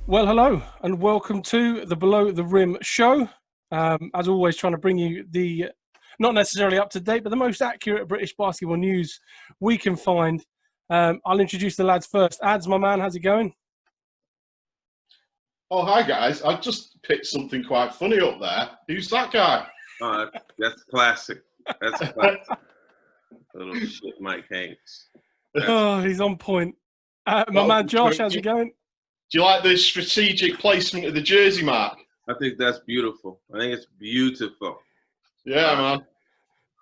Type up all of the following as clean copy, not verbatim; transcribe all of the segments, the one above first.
Well, hello, and welcome to the Below the Rim show. As always, trying to bring you the not necessarily up to date, but the most accurate British basketball news we can find. I'll introduce the lads first. Ads, my man, how's it going? Oh, hi, guys. I just picked something quite funny up there. Who's that guy? That's classic. That's classic. Little shit Mike Hanks. Oh, he's on point. My man Josh, how's it going? Do you like the strategic placement of the jersey, Mark? I think that's beautiful. I think it's beautiful. Yeah, man.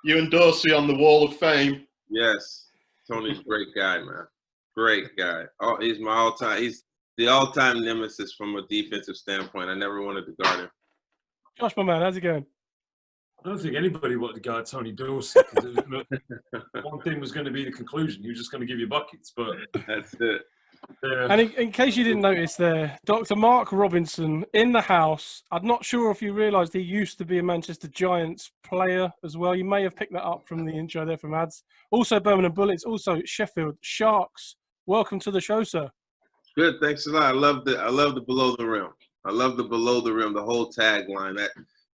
You and Dorsey on the Wall of Fame. Yes. Tony's a great guy, man. Great guy. Oh, he's my all-time. He's the all-time nemesis from a defensive standpoint. I never wanted to guard him. Josh, my man, how's it going? I don't think anybody wanted to guard Tony Dorsey. One thing was going to be the conclusion. He was just going to give you buckets, but that's it. And in case you didn't notice there, Dr. Mark Robinson in the house. I'm not sure if you realised he used to be a Manchester Giants player as well. You may have picked that up from the intro there from Ads. Also Birmingham Bullets, also Sheffield Sharks. Welcome to the show, sir. Good, thanks a lot. I love the below the rim. I love the below the rim, the whole tagline.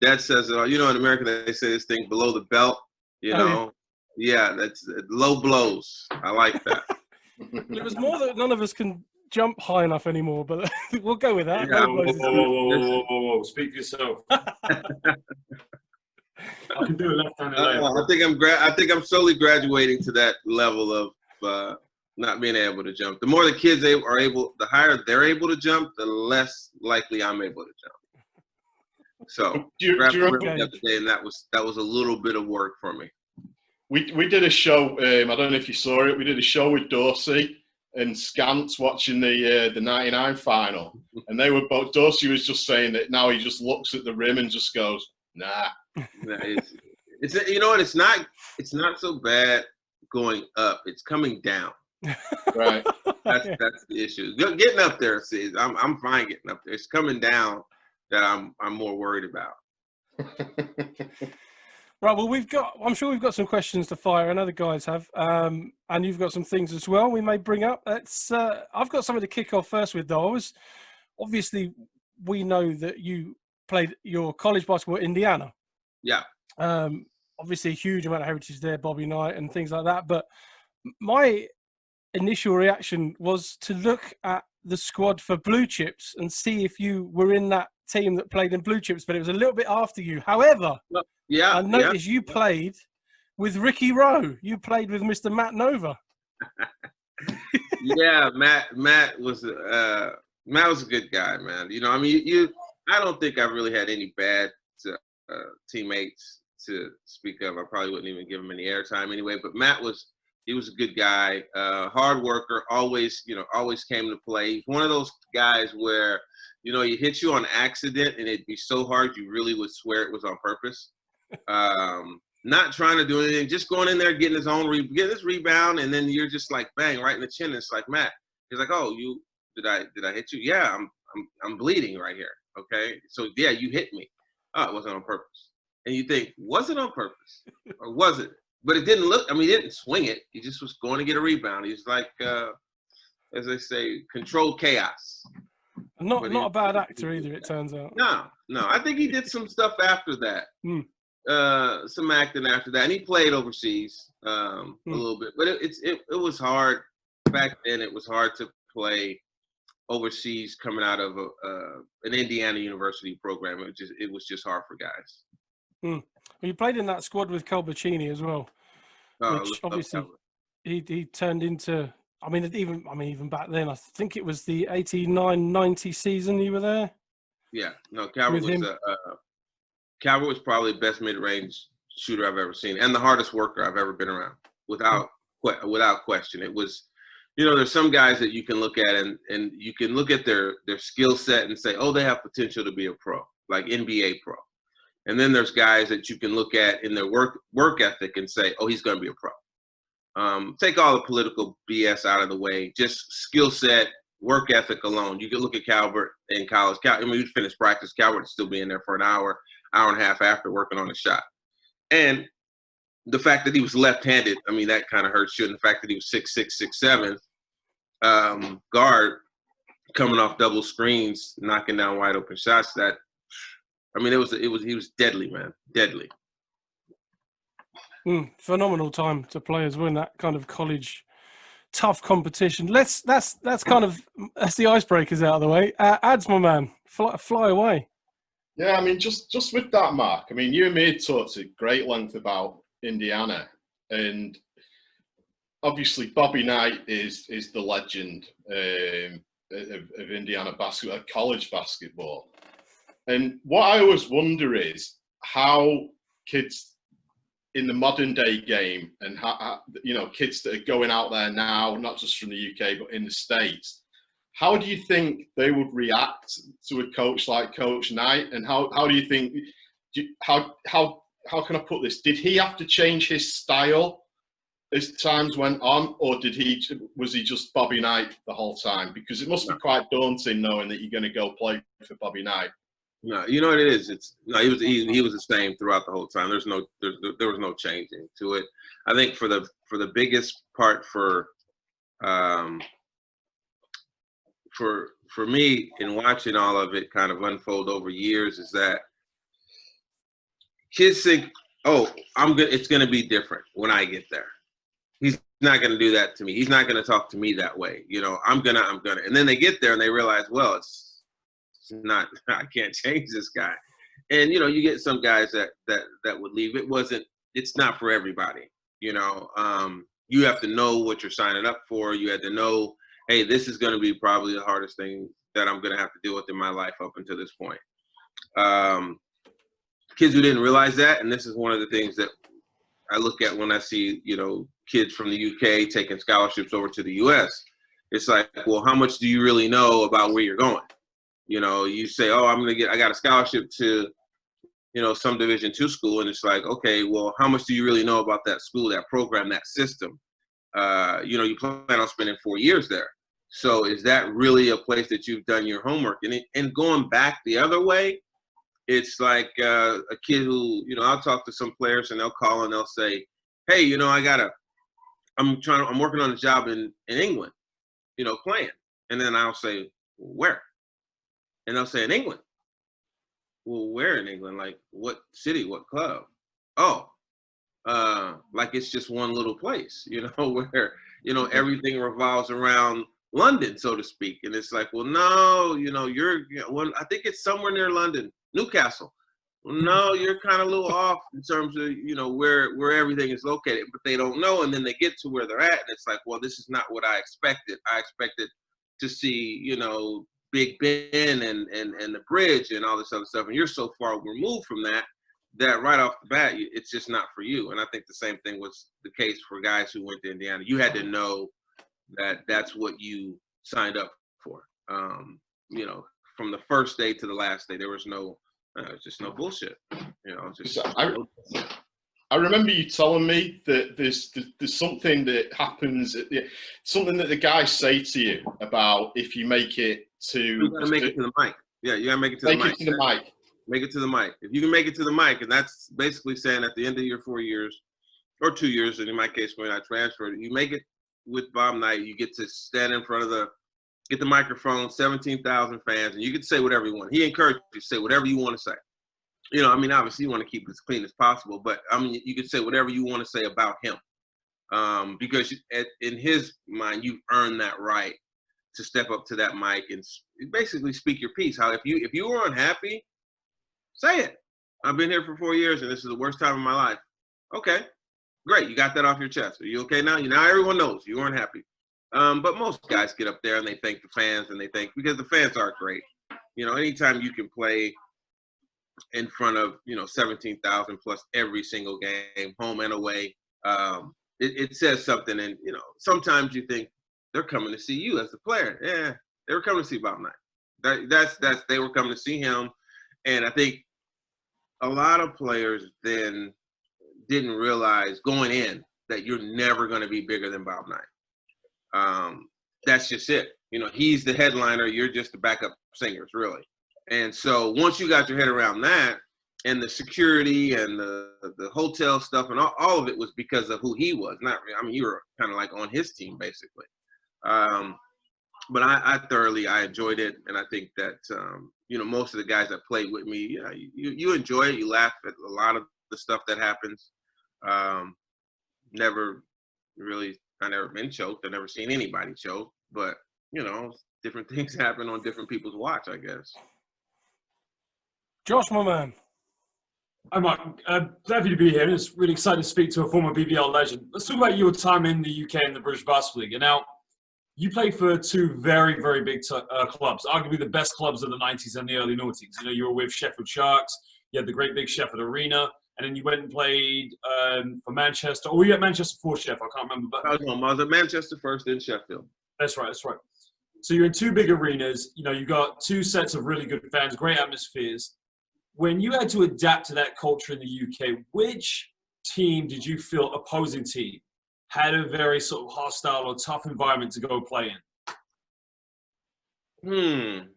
That says it all. You know, in America they say this thing below the belt. You know, yeah, that's low blows. I like that. It was more that none of us can jump high enough anymore, but we'll go with that. Yeah, whoa. Speak for yourself. I can do a left-handed layup. I think I'm slowly graduating to that level of not being able to jump. The more the kids are able, the higher they're able to jump, the less likely I'm able to jump. So do you remember the other day, and that was a little bit of work for me. We did a show. I don't know if you saw it. We did a show with Dorsey and Scants watching the '99 final, and they were both. Dorsey was just saying that now he just looks at the rim and just goes, "Nah." It's you know what? It's not so bad going up. It's coming down. Right. That's the issue. Getting up there, see, I'm fine getting up there. It's coming down that I'm more worried about. Right, well, I'm sure we've got some questions to fire, and other guys have, and you've got some things as well we may bring up. I've got something to kick off first with, though. Obviously, we know that you played your college basketball at Indiana. Yeah. Obviously, a huge amount of heritage there, Bobby Knight and things like that. But my initial reaction was to look at the squad for Blue Chips and see if you were in that team that played in Blue Chips, but it was a little bit after you. However, I noticed you played with Ricky Rowe. You played with Mr. Matt Nova. Yeah, Matt was a good guy, man. You know, I mean, I don't think I really had any bad teammates to speak of. I probably wouldn't even give him any airtime anyway. But Matt was a good guy, hard worker. Always came to play. He's one of those guys where, you know, he hit you on accident and it'd be so hard you really would swear it was on purpose. Not trying to do anything, just going in there, getting his rebound, and then you're just like bang right in the chin. And it's like, Matt. He's like, oh, did I hit you? Yeah, I'm bleeding right here. Okay, so yeah, you hit me. Oh, it wasn't on purpose. And you think, was it on purpose or was it? But it didn't look. I mean, he didn't swing it. He just was going to get a rebound. He's like, as they say, controlled chaos. Not a bad actor either, it turns out. No. I think he did some stuff after that. Some acting after that, and he played overseas a little bit. But it was hard back then. It was hard to play overseas coming out of an Indiana University program. It was just hard for guys. Well, you played in that squad with Calbacini as well, which obviously he turned into. I mean, even back then, I think it was the 89-90 season you were there. Yeah, no, Calvert was probably the best mid-range shooter I've ever seen, and the hardest worker I've ever been around, without question. It was, you know, there's some guys that you can look at and you can look at their skill set and say, oh, they have potential to be a pro, like NBA pro. And then there's guys that you can look at in their work ethic and say, oh, he's going to be a pro. Take all the political BS out of the way, just skill set, work ethic alone. You can look at Calvert in college. I mean, we'd finish practice. Calvert would still be in there for an hour and a half after working on a shot. And the fact that he was left-handed, I mean, that kind of hurts you. And the fact that he was 6'6", 6'7", guard, coming off double screens, knocking down wide open shots. That, I mean, he was deadly, man, deadly. Phenomenal time to play as well in that kind of college tough competition. That's the icebreakers out of the way. Ads, my man, fly away. Yeah, I mean, just with that, Mark. I mean, you and me had talked at great length about Indiana, and obviously Bobby Knight is the legend of Indiana basketball, college basketball. And what I always wonder is how kids in the modern day game, and how, you know, kids that are going out there now, not just from the UK but in the States, how do you think they would react to a coach like Coach Knight? And how do you think, how can I put this? Did he have to change his style as times went on, or was he just Bobby Knight the whole time? Because it must be quite daunting knowing that you're going to go play for Bobby Knight. No, you know what it is. He was the same throughout the whole time. There was no changing to it. I think for the biggest part for me in watching all of it kind of unfold over years is that kids think, oh, it's going to be different when I get there. He's not going to do that to me. He's not going to talk to me that way. You know, I'm gonna. And then they get there and they realize, well, it's not, I can't change this guy. And, you know, you get some guys that would leave. It's not for everybody. You know, you have to know what you're signing up for. You had to know, hey, this is going to be probably the hardest thing that I'm going to have to deal with in my life up until this point. Kids who didn't realize that, and this is one of the things that I look at when I see, you know, kids from the UK taking scholarships over to the US. It's like, well, how much do you really know about where you're going? You know, you say, oh, I got a scholarship to, you know, some Division II school. And it's like, okay, well, how much do you really know about that school, that program, that system? You know, you plan on spending 4 years there. So is that really a place that you've done your homework? And going back the other way, it's like a kid who, you know, I'll talk to some players and they'll call and they'll say, hey, you know, I'm working on a job in England, you know, playing. And then I'll say, where? And they'll say, in England. Well, where in England? Like, what city, what club? Oh, like it's just one little place, you know, where, you know, everything revolves around London, so to speak. And it's like, well, no, you know, I think it's somewhere near London, Newcastle. Well, no, you're kind of a little off in terms of, you know, where everything is located, but they don't know. And then they get to where they're at, and it's like, well, this is not what I expected. I expected to see, you know, Big Ben and the bridge and all this other stuff. And you're so far removed from that right off the bat, it's just not for you. And I think the same thing was the case for guys who went to Indiana. You had to know that that's what you signed up for. You know, from the first day to the last day, there was just no bullshit. You know, just. I remember you telling me that there's something that happens, something that the guys say to you about if you make it to. You gotta make it to the mic. Yeah, you gotta make it to the mic. Make it to the mic. Make it to the mic. If you can make it to the mic, and that's basically saying at the end of your 4 years, or 2 years, and in my case when I transferred, you make it with Bob Knight, you get to stand in front of get the microphone, 17,000 fans, and you can say whatever you want. He encouraged you to say whatever you want to say. You know, I mean, obviously you want to keep it as clean as possible, but I mean, you can say whatever you want to say about him, because in his mind, you've earned that right to step up to that mic and basically speak your piece. How if you were unhappy, say it. I've been here for 4 years and this is the worst time of my life. Okay, great, you got that off your chest. Are you okay now? Now everyone knows you weren't happy. But most guys get up there and they thank the fans, and they thank, because the fans are great. You know, anytime you can play in front of, you know, 17,000 plus every single game, home and away, it says something. And, you know, sometimes you think they're coming to see you as the player. Yeah, they were coming to see Bob Knight. They were coming to see him. And I think a lot of players then didn't realize going in that you're never going to be bigger than Bob Knight. That's just it. You know, he's the headliner. You're just the backup singers, really. And so once you got your head around that, and the security and the hotel stuff and all of it was because of who he was. I mean, you were kind of like on his team, basically. but I thoroughly enjoyed it, and I think that most of the guys that played with me, yeah, you enjoy it. You laugh at a lot of the stuff that happens. Never really, I never been choked. I never seen anybody choke, but different things happen on different people's watch, I guess. Josh, my man. I'm happy to be here. It's really excited to speak to a former BBL legend. Let's talk about your time in the UK in the British Basketball League. And now, you played for two very, very big clubs, arguably the best clubs of the 90s and the early noughties. You were with Sheffield Sharks. You had the great big Sheffield Arena. And then you went and played for Manchester. Or were you at Manchester before Sheffield? I can't remember. But I was at Manchester first, then Sheffield. That's right. So you're in two big arenas. You got two sets of really good fans, great atmospheres. When you had to adapt to that culture in the UK, which team did you feel, opposing team, had a very sort of hostile or tough environment to go play in?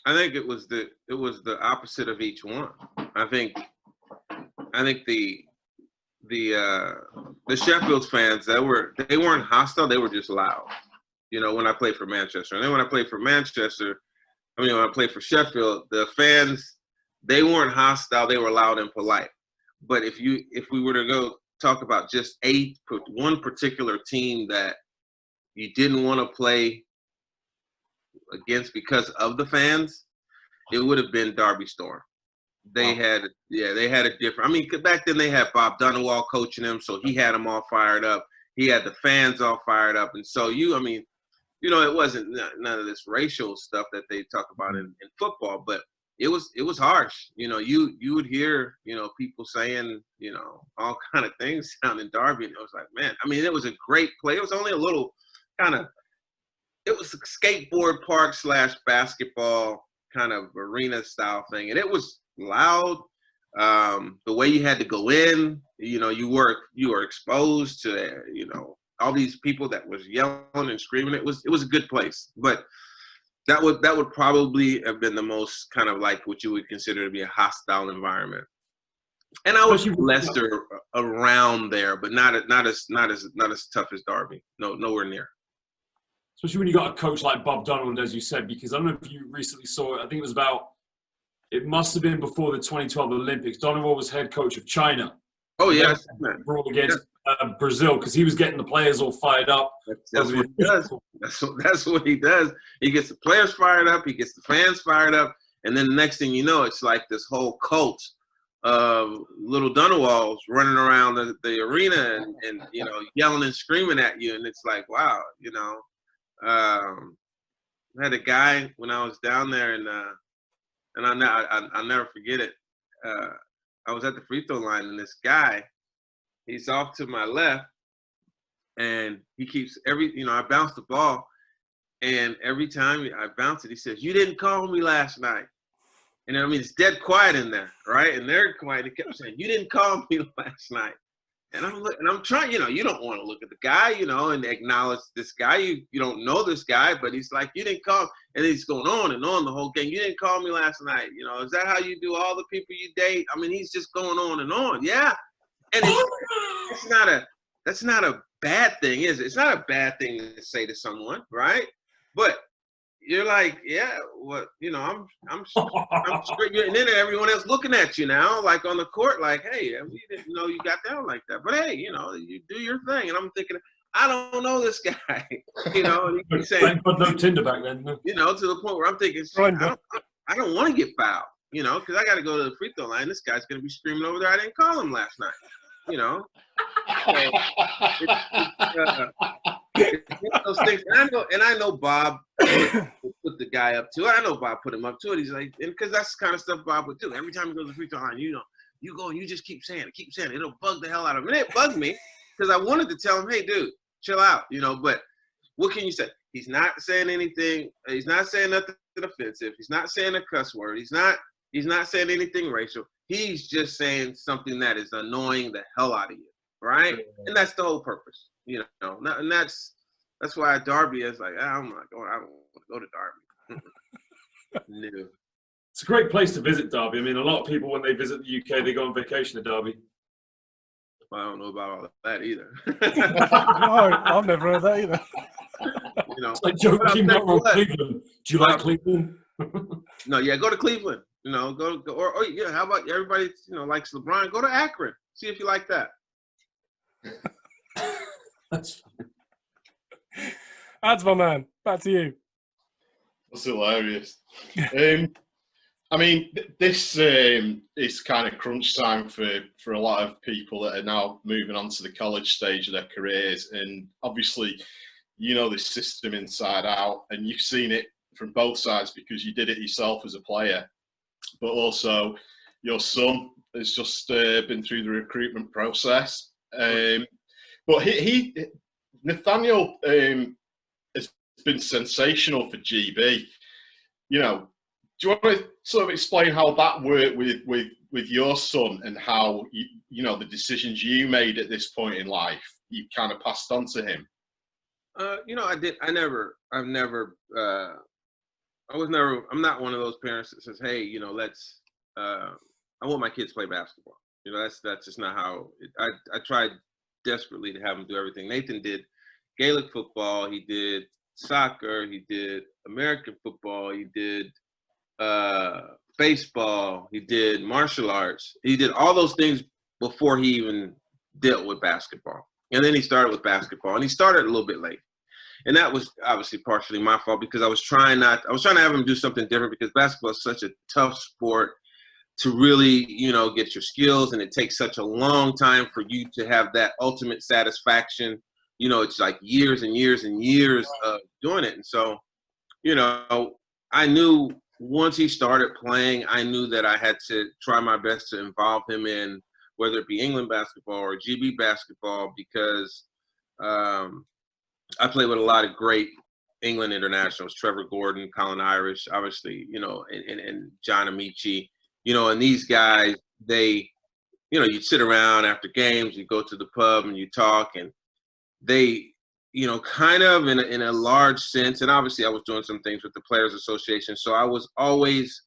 I think it was the opposite of each one. I think the Sheffield fans, they weren't hostile, they were just loud. When I played for Manchester. And then when I played for when I played for Sheffield, the fans, they weren't hostile, they were loud and polite. But if we were to go talk about just one particular team that you didn't want to play against because of the fans, it would have been Derby Storm. They had a different, back then they had Bob Dunawall coaching them, so he had them all fired up. He had the fans all fired up. And so it wasn't none of this racial stuff that they talk about in football, but it was harsh. You would hear, people saying, all kind of things down in Derby. And it was like, man, it was a great play. It was only a little it was a skateboard park / basketball kind of arena style thing. And it was loud. The way you had to go in, you were exposed to, all these people that was yelling and screaming. It was a good place, but that would probably have been the most kind of like what you would consider to be a hostile environment. And I was Leicester around there, but not as tough as Derby. No, nowhere near. Especially when you got a coach like Bob Donald, as you said, because I don't know if you recently saw it. I think it must have been before the 2012 Olympics. Donald was head coach of China. Oh yes, against Brazil, because he was getting the players all fired up. That's what he does. That's what he does. He gets the players fired up. He gets the fans fired up, and then the next thing you know, it's like this whole cult of little Dunawalls running around the arena and yelling and screaming at you, and it's like, wow, I had a guy when I was down there, and I'll never forget it. I was at the free throw line, and this guy, he's off to my left, and he keeps I bounce the ball, and every time I bounce it, he says, "You didn't call me last night." And it's dead quiet in there, right? And they're quiet. He kept saying, "You didn't call me last night." And I'm trying, you don't want to look at the guy, and acknowledge this guy. You don't know this guy, but he's like, "You didn't call," and he's going on and on the whole game. "You didn't call me last night. Is that how you do all the people you date?" He's just going on and on. Yeah. And that's not a bad thing, is it? It's not a bad thing to say to someone, right? But you're like, yeah, what, I'm straight. And then everyone else looking at you now, like on the court, like, hey, we didn't know you got down like that. But hey, you do your thing. And I'm thinking, I don't know this guy, and he's saying, no Tinder back then. To the point where I'm thinking, I don't want to get fouled, because I got to go to the free throw line. This guy's going to be screaming over there, "I didn't call him last night," So those things, and I know Bob put the guy up to it. I know Bob put him up to it. He's like, and because that's the kind of stuff Bob would do. Every time he goes to the free throw line, you go and you just keep saying it. It'll bug the hell out of him. And it bugged me because I wanted to tell him, "Hey, dude, chill out," But what can you say? He's not saying anything. He's not saying nothing offensive. He's not saying a cuss word. He's not saying anything racial. He's just saying something that is annoying the hell out of you, right? And that's the whole purpose, And that's why Derby is like, I'm not going. I don't want to go to Derby. No. It's a great place to visit, Derby. A lot of people when they visit the UK, they go on vacation to Derby. I don't know about all that either. No, I've never heard that either. You know, It's like Joe but I'll Kim tell you around what, Cleveland. Do you like Cleveland? no, yeah, go to Cleveland. You know, go or yeah, how about everybody, you know, likes LeBron? Go to Akron. See if you like that. That's That's my man. Back to you. That's hilarious. I mean, this is kind of crunch time for a lot of people that are now moving on to the college stage of their careers. And obviously, you know this system inside out, and you've seen it from both sides because you did it yourself as a player, but also your son has just been through the recruitment process. But Nathaniel has been sensational for GB. You know, do you want to sort of explain how that worked with your son and how you know the decisions you made at this point in life you kind of passed on to him? You know, I'm not one of those parents that says, hey, you know, I want my kids to play basketball. You know, that's just not how I tried desperately to have him do everything. Nathan did Gaelic football, he did soccer, he did American football, he did baseball, he did martial arts. He did all those things before he even dealt with basketball. And then he started with basketball, and he started a little bit late. And that was obviously partially my fault because I was trying to have him do something different because basketball is such a tough sport to really, you know, get your skills, and it takes such a long time for you to have that ultimate satisfaction. You know, it's like years and years and years of doing it. And so, you know, I knew once he started playing, I knew that I had to try my best to involve him in whether it be England basketball or GB basketball because I played with a lot of great England internationals, Trevor Gordon, Colin Irish, obviously, you know, and John Amici, you know, and these guys, they, you know, you sit around after games, you go to the pub and you talk, and they, you know, kind of in a large sense, and obviously I was doing some things with the Players Association, so I was always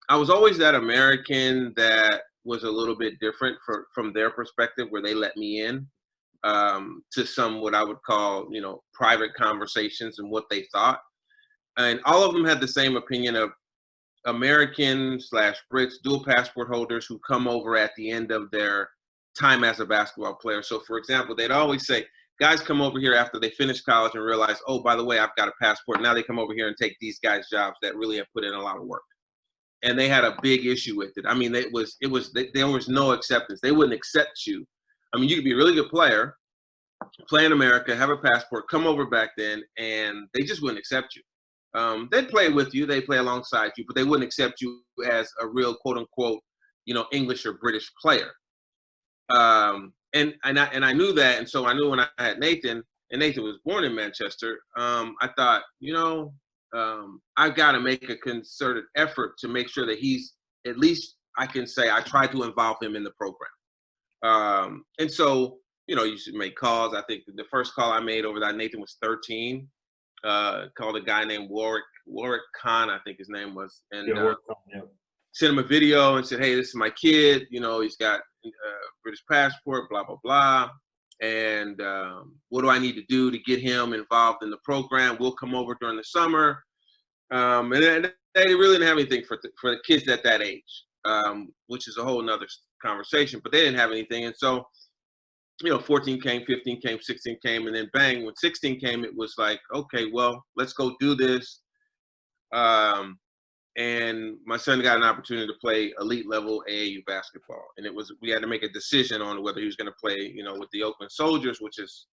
that American that was a little bit different from their perspective, where they let me in to some what I would call, you know, private conversations and what they thought, and all of them had the same opinion of American/Brits, dual passport holders who come over at the end of their time as a basketball player. So, for example, they'd always say, guys come over here after they finish college and realize, oh, by the way, I've got a passport. Now they come over here and take these guys' jobs that really have put in a lot of work. And they had a big issue with it. I mean, there was no acceptance. They wouldn't accept you. I mean, you could be a really good player, play in America, have a passport, come over back then, and they just wouldn't accept you. They'd play with you, they'd play alongside you, but they wouldn't accept you as a real quote unquote, you know, English or British player. And I knew that, and so I knew when I had Nathan, and Nathan was born in Manchester, I thought, you know, I've got to make a concerted effort to make sure that he's, at least I can say I tried to involve him in the program. And so, you know, you should make calls. I think the first call I made over that Nathan was 13. Called a guy named Warwick Khan, I think his name was, and sent him a video and said, hey, this is my kid, you know, he's got a British passport, blah, blah, blah, and what do I need to do to get him involved in the program? We'll come over during the summer. And they really didn't have anything for the kids at that age, which is a whole nother conversation, but they didn't have anything. And so, you know, 14 came, 15 came, 16 came, and then bang, when 16 came, it was like, okay, well, let's go do this. And my son got an opportunity to play elite level AAU basketball. And we had to make a decision on whether he was going to play, you know, with the Oakland Soldiers, which is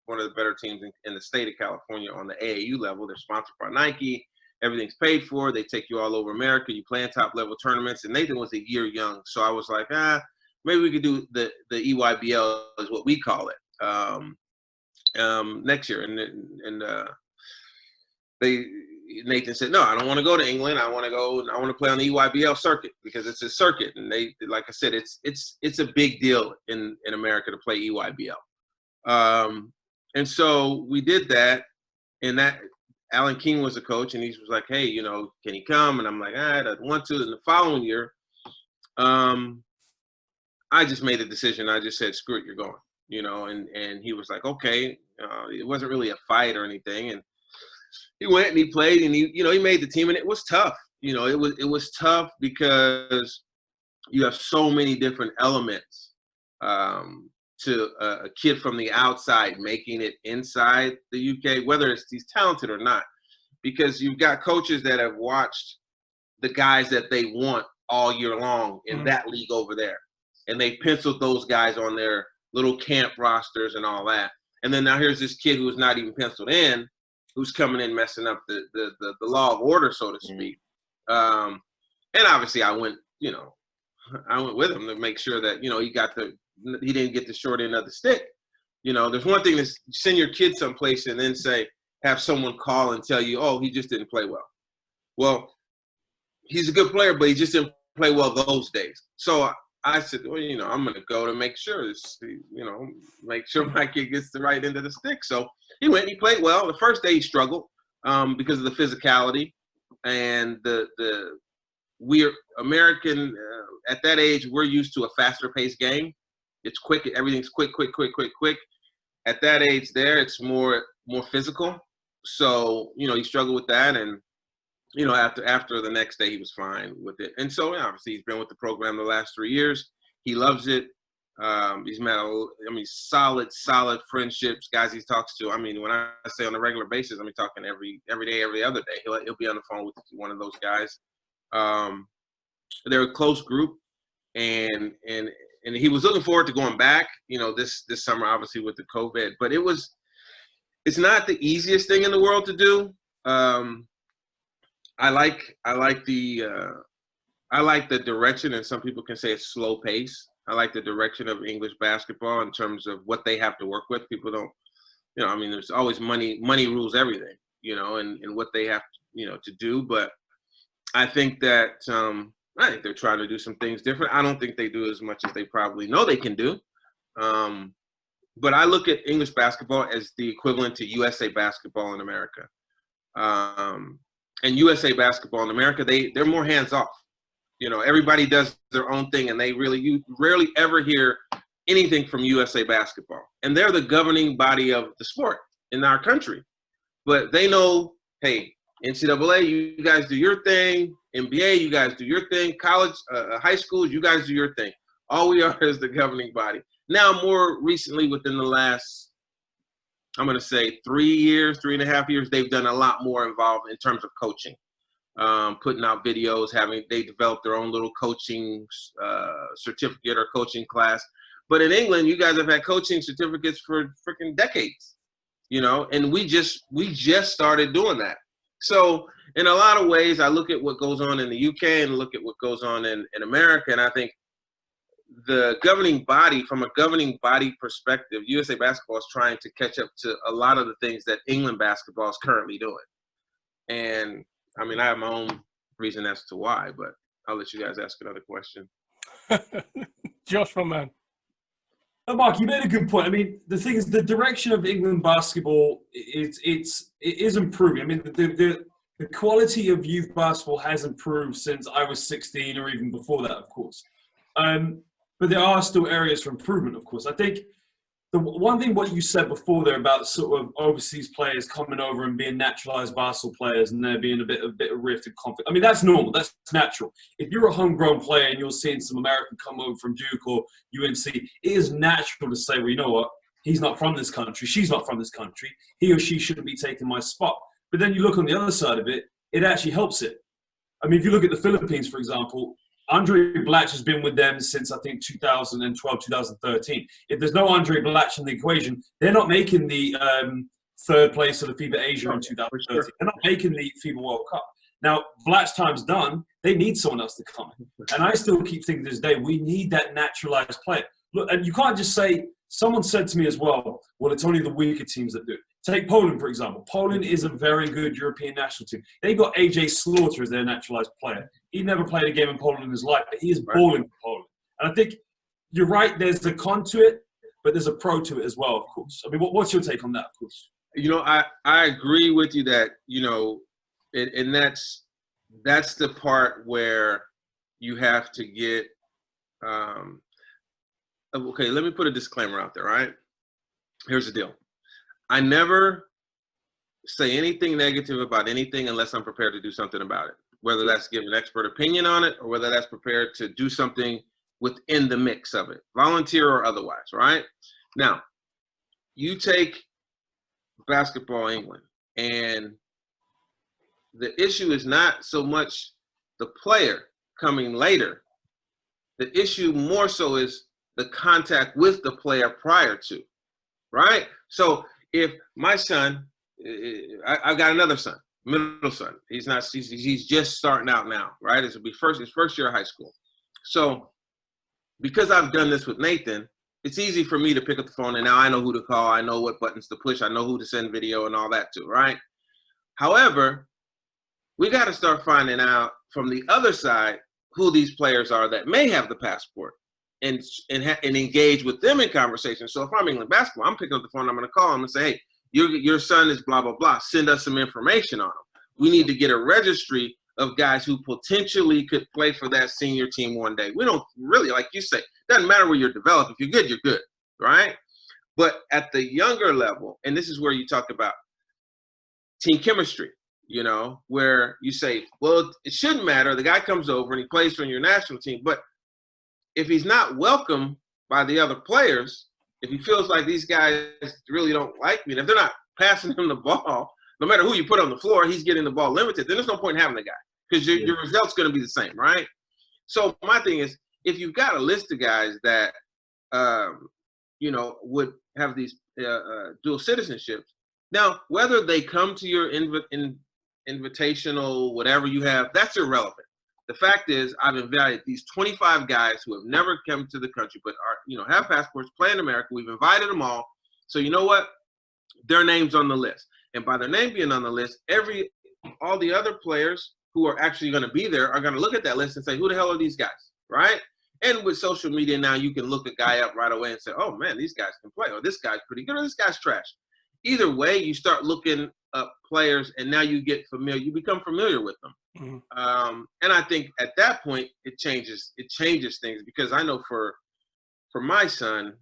one of the better teams in the state of California on the AAU level. They're sponsored by Nike. Everything's paid for. They take you all over America. You play in top level tournaments. And Nathan was a year young. So I was like, maybe we could do the EYBL is what we call it next year. And Nathan said, no, I don't want to go to England. I want to play on the EYBL circuit because it's a circuit. And they, like I said, it's a big deal in America to play EYBL. And so we did that, and that Alan King was the coach, and he was like, hey, you know, can he come? And I'm like, I don't want to. And the following year, I just made a decision. I just said, screw it, you're going, you know, and he was like, okay. It wasn't really a fight or anything. And he went and he played, and he made the team, and it was tough. It was tough because you have so many different elements to a kid from the outside making it inside the UK, whether he's talented or not, because you've got coaches that have watched the guys that they want all year long in that league over there, and they penciled those guys on their little camp rosters and all that. And then now here's this kid who's not even penciled in, who's coming in messing up the law of order, so to speak. And obviously I went with him to make sure that, he didn't get the short end of the stick. There's one thing to send your kid someplace and then have someone call and tell you, oh, he just didn't play well. Well, he's a good player, but he just didn't play well those days. So I said, well, I'm going to go to make sure make sure my kid gets the right end of the stick. So he went and he played well. The first day he struggled because of the physicality and we're American at that age. We're used to a faster paced game. It's quick. Everything's quick. At that age there, it's more physical. So, he struggled with that. And, after the next day, he was fine with it. And so, obviously, he's been with the program the last 3 years. He loves it. He's met, solid friendships, guys he talks to. When I say on a regular basis, talking every day, every other day. He'll be on the phone with one of those guys. They're a close group, and he was looking forward to going back, this summer, obviously with the COVID. But it's not the easiest thing in the world to do. I like the direction, and some people can say it's slow pace. I like the direction of English basketball in terms of what they have to work with. People don't, there's always money rules everything, and what they have, to do. But I think that I think they're trying to do some things different. I don't think they do as much as they probably know they can do. But I look at English basketball as the equivalent to USA basketball in America. And USA basketball in America, they're more hands off. Everybody does their own thing, and you rarely ever hear anything from USA basketball. And they're the governing body of the sport in our country. But they know, hey, NCAA, you guys do your thing. NBA, you guys do your thing. College, high schools, you guys do your thing. All we are is the governing body. Now, more recently, within the last, I'm going to say 3.5 years, they've done a lot more involved in terms of coaching, putting out videos, they developed their own little coaching certificate or coaching class. But in England, you guys have had coaching certificates for freaking decades, and we just started doing that. So in a lot of ways, I look at what goes on in the UK and look at what goes on in America, and I think the governing body, from a governing body perspective, USA basketball is trying to catch up to a lot of the things that England basketball is currently doing. And I have my own reason as to why, but I'll let you guys ask another question. Josh, my man. Mark, you made a good point. The thing is, the direction of England basketball, it is improving. The quality of youth basketball has improved since I was 16 or even before that, of course. But there are still areas for improvement, of course. I think the one thing, what you said before there about sort of overseas players coming over and being naturalized basketball players and there being a bit of rift and conflict. That's normal. That's natural. If you're a homegrown player and you're seeing some American come over from Duke or UNC, it is natural to say, well, you know what? He's not from this country. She's not from this country. He or she shouldn't be taking my spot. But then you look on the other side of it, it actually helps it. If you look at the Philippines, for example, Andre Blatch has been with them since, I think, 2012, 2013. If there's no Andre Blatch in the equation, they're not making the third place of the FIBA Asia in 2013. Sure. They're not making the FIBA World Cup. Now, Blatch time's done. They need someone else to come in. And I still keep thinking to this day, we need that naturalized player. Look, and you can't just say, someone said to me as well, it's only the weaker teams that do it. Take Poland, for example. Poland is a very good European national team. They've got AJ Slaughter as their naturalized player. He never played a game in Poland in his life, but he is balling for Poland. And I think you're right, there's a con to it, but there's a pro to it as well, of course. What's your take on that, of course? I agree with you that, and that's the part where you have to get okay, let me put a disclaimer out there, right? Here's the deal. I never say anything negative about anything unless I'm prepared to do something about it, whether that's give an expert opinion on it or whether that's prepared to do something within the mix of it, volunteer or otherwise, right? Now, you take Basketball England, and the issue is not so much the player coming later. The issue more so is the contact with the player prior to, right? So if my son, I've got another son, middle son. He's just starting out now, right? His first year of high school. So because I've done this with Nathan, it's easy for me to pick up the phone, and now I know who to call. I know what buttons to push. I know who to send video and all that to, right? However, we got to start finding out from the other side who these players are that may have the passport and engage with them in conversation. So if I'm England basketball, I'm picking up the phone. I'm going to call them and say, hey, your son is blah, blah, blah. Send us some information on him. We need to get a registry of guys who potentially could play for that senior team one day. We don't really, like you say, doesn't matter where you're developed. If you're good, right? But at the younger level, and this is where you talk about team chemistry, you know, where you say, well, it shouldn't matter. The guy comes over and he plays for your national team. But if he's not welcome by the other players, if he feels like these guys really don't like me, and if they're not passing him the ball, no matter who you put on the floor, he's getting the ball limited, then there's no point in having the guy because your result's going to be the same, right? So my thing is, if you've got a list of guys that, you know, would have these dual citizenships, now, whether they come to your invitational, whatever you have, that's irrelevant. The fact is, I've invited these 25 guys who have never come to the country, but are, you know, have passports, play in America. We've invited them all. So you know what? Their name's on the list. And by their name being on the list, all the other players who are actually going to be there are going to look at that list and say, who the hell are these guys, right? And with social media now, you can look a guy up right away and say, oh, man, these guys can play. Or this guy's pretty good, or this guy's trash. Either way, you start looking up players, and now you get familiar. You become familiar with them. Mm-hmm. And I think at that point, it changes things, because I know for my son,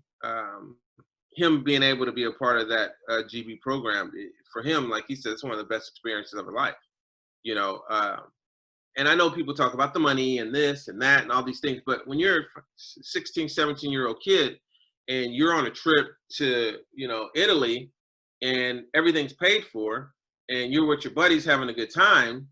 him being able to be a part of that GB program, for him, like he said, it's one of the best experiences of his life, you know. And I know people talk about the money and this and that and all these things, but when you're a 16, 17-year-old kid and you're on a trip to, you know, Italy and everything's paid for and you're with your buddies having a good time,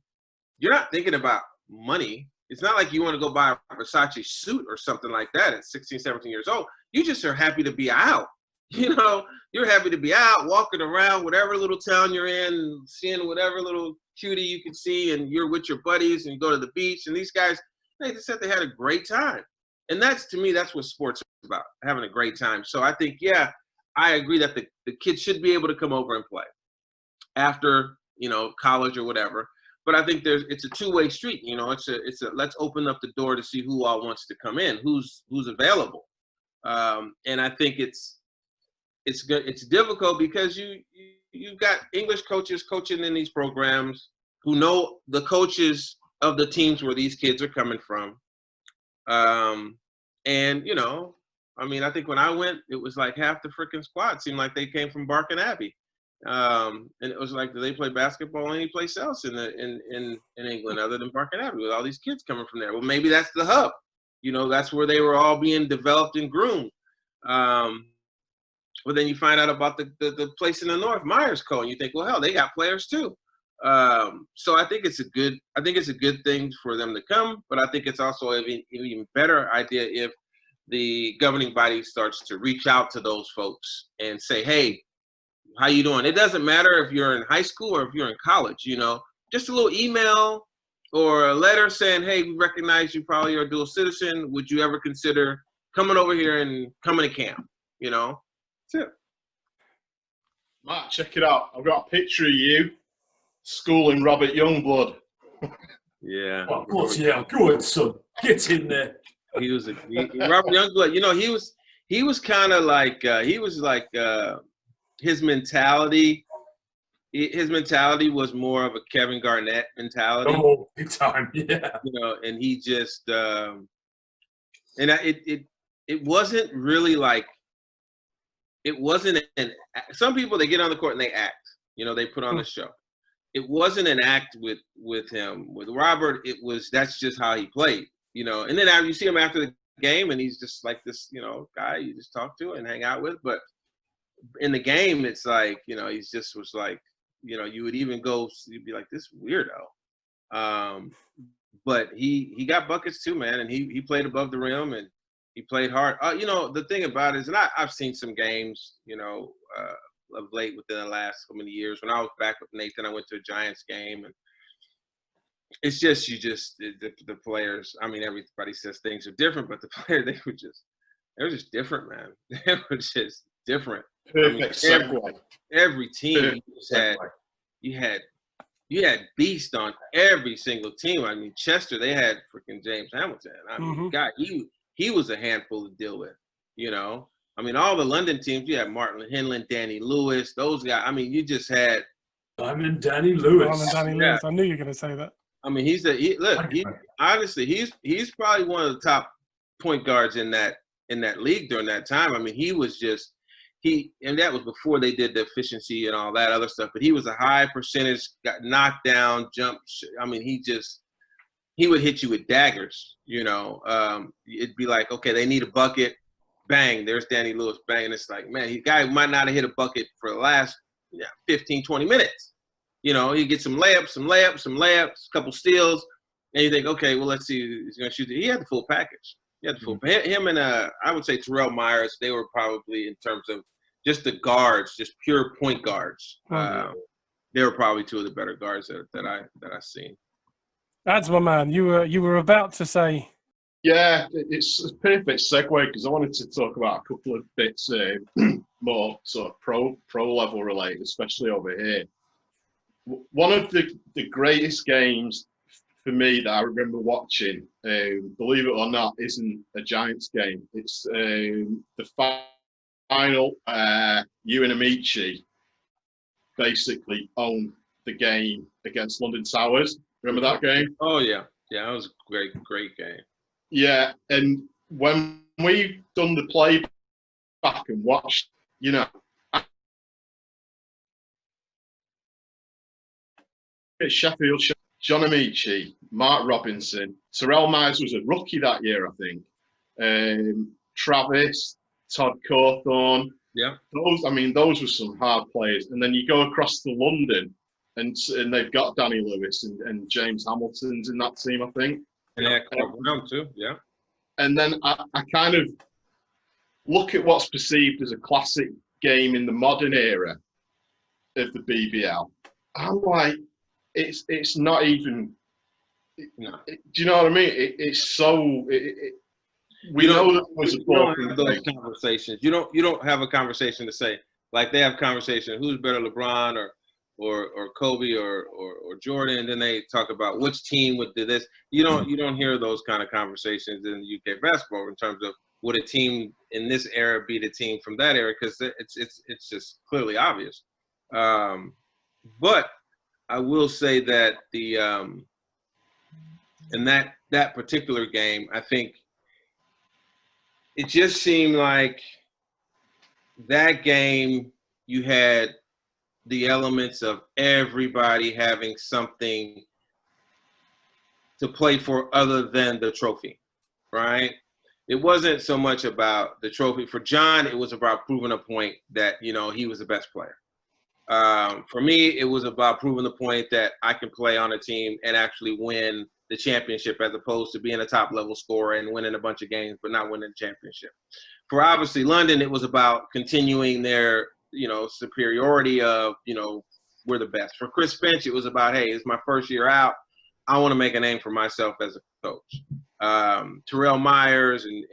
you're not thinking about money. It's not like you want to go buy a Versace suit or something like that at 16, 17 years old. You just are happy to be out. You know, you're happy to be out, walking around whatever little town you're in, seeing whatever little cutie you can see, and you're with your buddies and you go to the beach. And these guys, they just said they had a great time. And that's, to me, that's what sports is about, having a great time. So I think, yeah, I agree that the kids should be able to come over and play after, you know, college or whatever. But I think it's a two-way street. You know, it's a let's open up the door to see who all wants to come in, who's available. And I think it's good. It's difficult because you've got English coaches coaching in these programs who know the coaches of the teams where these kids are coming from. And, you know, I mean, I think when I went, it was like half the freaking squad seemed like they came from Barking Abbey. And it was like, do they play basketball any place else in England other than Barking Abbey with all these kids coming from there? Well, maybe that's the hub. You know, that's where they were all being developed and groomed. But then you find out about the place in the north, Myers Co., and you think, well, hell, they got players too. So I think it's a good thing for them to come, but I think it's also an even better idea if the governing body starts to reach out to those folks and say, hey, how you doing? It doesn't matter if you're in high school or if you're in college, you know, just a little email or a letter saying, hey, we recognize you probably are a dual citizen. Would you ever consider coming over here and coming to camp, you know? That's it. Matt, check it out. I've got a picture of you schooling Robert Youngblood. Yeah. Oh, bloody hell, good son. Get in there. Robert Youngblood, you know, he was kind of like, his mentality was more of a Kevin Garnett mentality. Oh, big time, yeah. You know, and he just, it wasn't really like, it wasn't some people, they get on the court and they act, You know, they put on a show. It wasn't an act with him. With Robert, that's just how he played. You know, and then after you see him after the game, and he's just like this, you know, guy you just talk to and hang out with. But in the game, it's like, you know, he's just was like, you know, you would even go, you'd be like, this weirdo. But he got buckets too, man, and he played above the rim and he played hard. You know, the thing about it is, and I've seen some games, you know, of late within the last so many years. When I was back with Nathan, I went to a Giants game, and it's just the players. I mean, everybody says things are different, but the players they were just different, man. They were just different. Perfect segue. Every team you had beast on every single team. I mean, Chester, they had freaking James Hamilton. I mean, God, he was a handful to deal with, you know. I mean, all the London teams, you had Martin Hinland, Danny Lewis, those guys. I mean, you just had Danny Lewis. Lewis. I knew you were going to say that. I mean, honestly, he's probably one of the top point guards in that league during that time. I mean, he was just and that was before they did the efficiency and all that other stuff. But he was a high percentage, got knocked down, jumped. I mean, he would hit you with daggers. You know, it'd be like, okay, they need a bucket. Bang, there's Danny Lewis. Bang, and it's like, man, the guy might not have hit a bucket for the last 15, 20 minutes. You know, he gets some layups, a couple steals, and you think, okay, well, let's see, he's going to shoot. He had the full package. He had the full. Him and I would say Terrell Myers, they were probably, in terms of just the guards, just pure point guards. They were probably two of the better guards that I've seen. That's my man. You were about to say. Yeah, it's a perfect segue because I wanted to talk about a couple of bits more sort of pro level related, especially over here. One of the greatest games for me that I remember watching, believe it or not, isn't a Giants game. It's the final. You and Amici basically owned the game against London Towers. Remember that game? Oh yeah, that was a great game. Yeah, and when we done the playback and watched, you know, at Sheffield, John Amici, Mark Robinson, Terrell Myers was a rookie that year, I think. Travis, Todd Cawthorn. Yeah. Those were some hard players. And then you go across to London, and they've got Danny Lewis and James Hamilton's in that team, I think. And yeah, Clark Brown too, yeah. And then I kind of look at what's perceived as a classic game in the modern era of the BBL. I'm like, it's not even. No. Do you know what I mean? It's so. We know that was a ball. Those conversations. You don't have a conversation to say like they have conversation. Who's better, LeBron or Kobe or Jordan? And then they talk about which team would do this. You don't hear those kind of conversations in the UK basketball in terms of would a team in this era beat a team from that era, because it's just clearly obvious. But I will say that in that particular game, I think it just seemed like that game you had the elements of everybody having something to play for other than the trophy, right? It wasn't so much about the trophy. For John, it was about proving a point that, he was the best player. For me, it was about proving the point that I can play on a team and actually win the championship, as opposed to being a top-level scorer and winning a bunch of games but not winning the championship. For obviously London, it was about continuing their superiority of, we're the best. For Chris Finch, it was about, hey, it's my first year out. I want to make a name for myself as a coach. Terrell Myers, and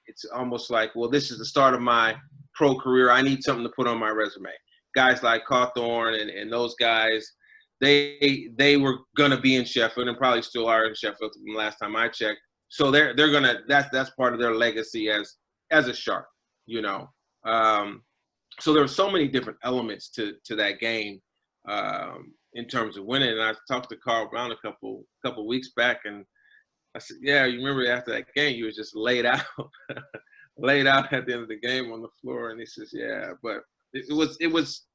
it's almost like, well, this is the start of my pro career. I need something to put on my resume. Guys like Cawthorn and those guys, they were going to be in Sheffield and probably still are in Sheffield from the last time I checked. So they're going to, that's part of their legacy as a Shark, So there were so many different elements to that game in terms of winning. And I talked to Carl Brown a couple weeks back, and I said, yeah, you remember after that game, you were just laid out at the end of the game on the floor. And he says, yeah, but it was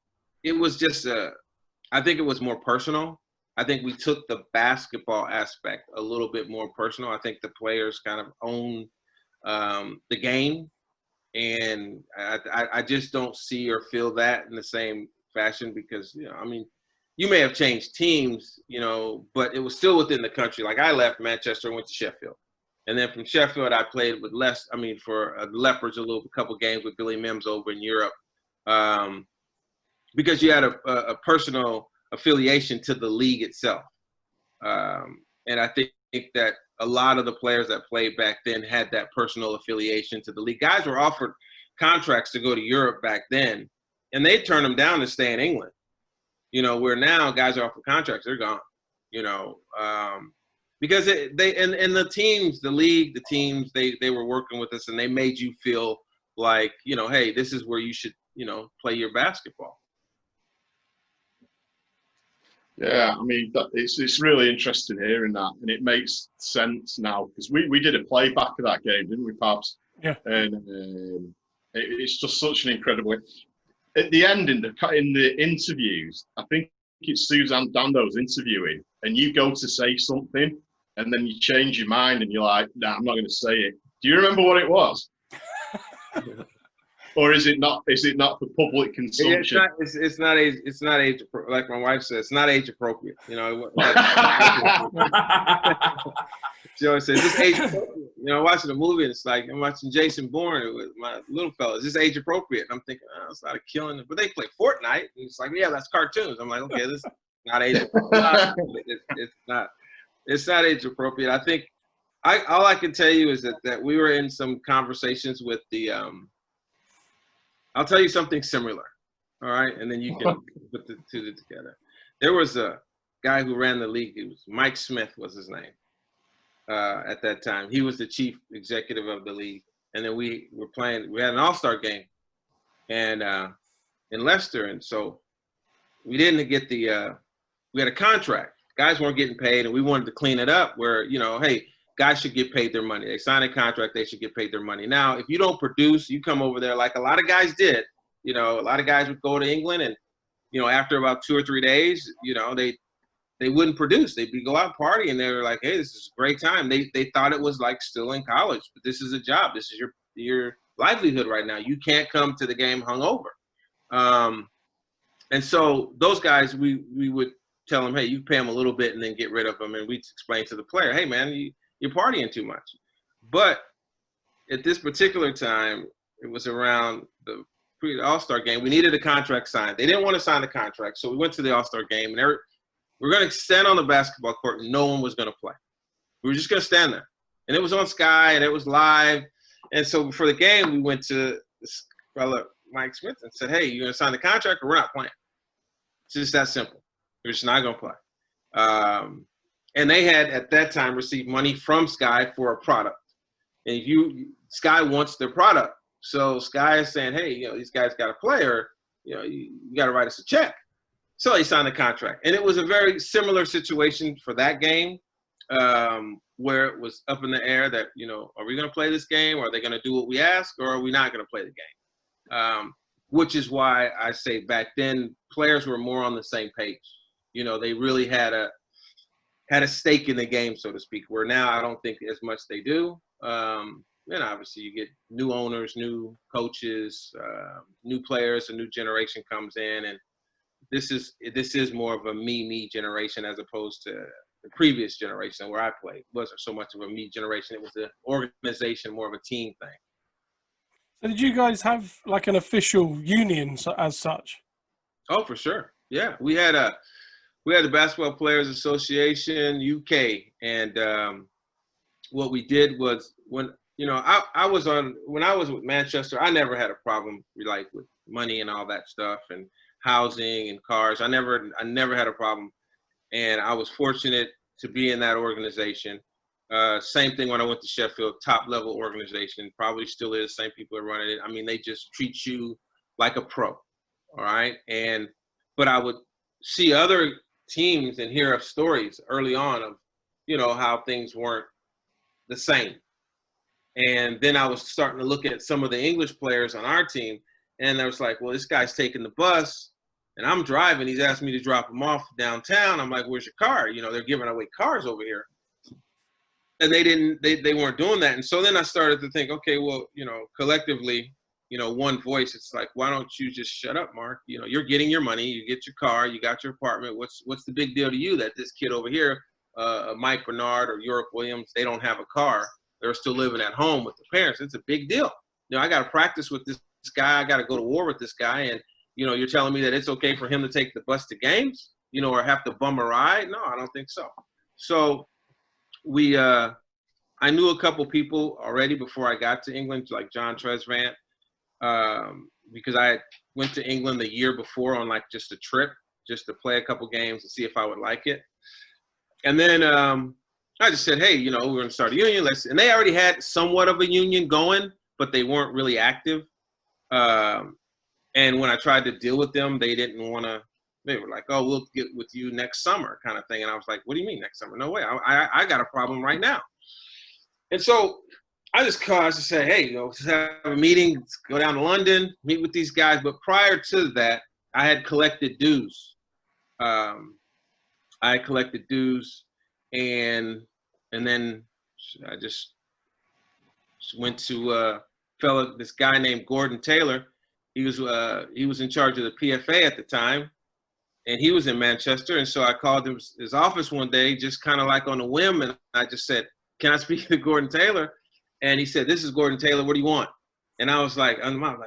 it was just I think it was more personal. I think we took the basketball aspect a little bit more personal. I think the players kind of own the game, and I just don't see or feel that in the same fashion because, you know, I mean, you may have changed teams, you know, but it was still within the country. Like I left Manchester and went to Sheffield. And then from Sheffield, I played with for Leopards a couple games with Billy Mims over in Europe. Because you had a personal affiliation to the league itself. And I think that a lot of the players that played back then had that personal affiliation to the league. Guys were offered contracts to go to Europe back then, and they turned them down to stay in England. You know, where now guys are offered contracts, they're gone. You know, because the teams, the league, the teams, they were working with us, and they made you feel like, you know, hey, this is where you should, you know, play your basketball. Yeah, I mean, it's really interesting hearing that, and it makes sense now because we did a playback of that game, didn't we, Pabs? Yeah. And it's just such an incredible. At the end, in the interviews, I think it's Suzanne Dando's interviewing, and you go to say something, and then you change your mind, and you're like, "Nah, I'm not going to say it." Do you remember what it was? Or is it not? Is it not for public consumption? It's not age. Like my wife says, it's not age appropriate. You know. She always says, "Is this age appropriate?" You know, watching a movie, and it's like I'm watching Jason Bourne with my little fella. Is this age appropriate? And I'm thinking, oh, it's not a killing. But they play Fortnite, and it's like, yeah, that's cartoons. I'm like, okay, this is not age appropriate. It's not age appropriate. I think all I can tell you is that we were in some conversations with the. I'll tell you something similar, all right? And then you can put the two together. There was a guy who ran the league. It was Mike Smith was his name at that time. He was the chief executive of the league. And then we had an all-star game and in Leicester. And so we didn't get we had a contract. Guys weren't getting paid, and we wanted to clean it up where, you know, hey, guys should get paid their money. They sign a contract, they should get paid their money. Now, if you don't produce, you come over there like a lot of guys did. You know, a lot of guys would go to England and, you know, after about 2 or 3 days, you know, they wouldn't produce. They'd go out party and they were like, hey, this is a great time. They thought it was like still in college, but this is a job. This is your livelihood right now. You can't come to the game hungover. And so those guys, we would tell them, hey, you pay them a little bit and then get rid of them. And we'd explain to the player, hey, man, you're partying too much. But at this particular time, it was around the All-Star game. We needed a contract signed. They didn't want to sign the contract, so we went to the All-Star game, and we're going to stand on the basketball court, and no one was going to play. We were just going to stand there. And it was on Sky, and it was live. And so before the game, we went to this fella, Mike Smith, and said, hey, you're going to sign the contract or we're not playing. It's just that simple. We're just not going to play. And they had, at that time, received money from Sky for a product. And Sky wants their product. So Sky is saying, hey, you know, these guys got a player, you know, you got to write us a check. So they signed the contract. And it was a very similar situation for that game where it was up in the air that, you know, are we going to play this game? Or are they going to do what we ask? Or are we not going to play the game? Which is why I say back then players were more on the same page. You know, they really had a stake in the game, so to speak, where now I don't think as much they do. And obviously you get new owners, new coaches, new players, a new generation comes in, and this is more of a me generation as opposed to the previous generation where I played. It wasn't so much of a me generation. It was an organization, more of a team thing. So did you guys have like an official union as such? Oh, for sure. Yeah, we had the Basketball Players Association UK, and what we did was when I was with Manchester, I never had a problem like with money and all that stuff and housing and cars. I never had a problem, and I was fortunate to be in that organization. Same thing when I went to Sheffield, top level organization, probably still is. Same people are running it. I mean, they just treat you like a pro, all right? But I would see other teams and hear of stories early on of, you know, how things weren't the same. And then I was starting to look at some of the English players on our team, and I was like, well, this guy's taking the bus And I'm driving. He's asked me to drop him off downtown. I'm like, where's your car? You know, they're giving away cars over here. And they weren't doing that. And so then I started to think, okay, well, you know, collectively, you know, one voice, it's like, why don't you just shut up, Mark? You know, you're getting your money, you get your car, you got your apartment. What's the big deal to you that this kid over here, Mike Bernard or York Williams, they don't have a car. They're still living at home with their parents. It's a big deal. You know, I got to practice with this guy. I got to go to war with this guy. And, you know, you're telling me that it's okay for him to take the bus to games, you know, or have to bum a ride? No, I don't think so. So I knew a couple people already before I got to England, like John Tresvant, because I went to England the year before on like just a trip, just to play a couple games and see if I would like it. And then I just said, hey, you know, we're going to start a union. And they already had somewhat of a union going, but they weren't really active. And when I tried to deal with them, they didn't want to. They were like, oh, we'll get with you next summer kind of thing. And I was like, what do you mean next summer? No way. I got a problem right now. And so I just said, hey, you know, let's have a meeting, let's go down to London, meet with these guys. But prior to that, I had collected dues. And then I just went to this guy named Gordon Taylor. He was in charge of the PFA at the time, and he was in Manchester. And so I called his office one day, just kind of like on a whim, and I just said, can I speak to Gordon Taylor? And he said, this is Gordon Taylor. What do you want? And I was like,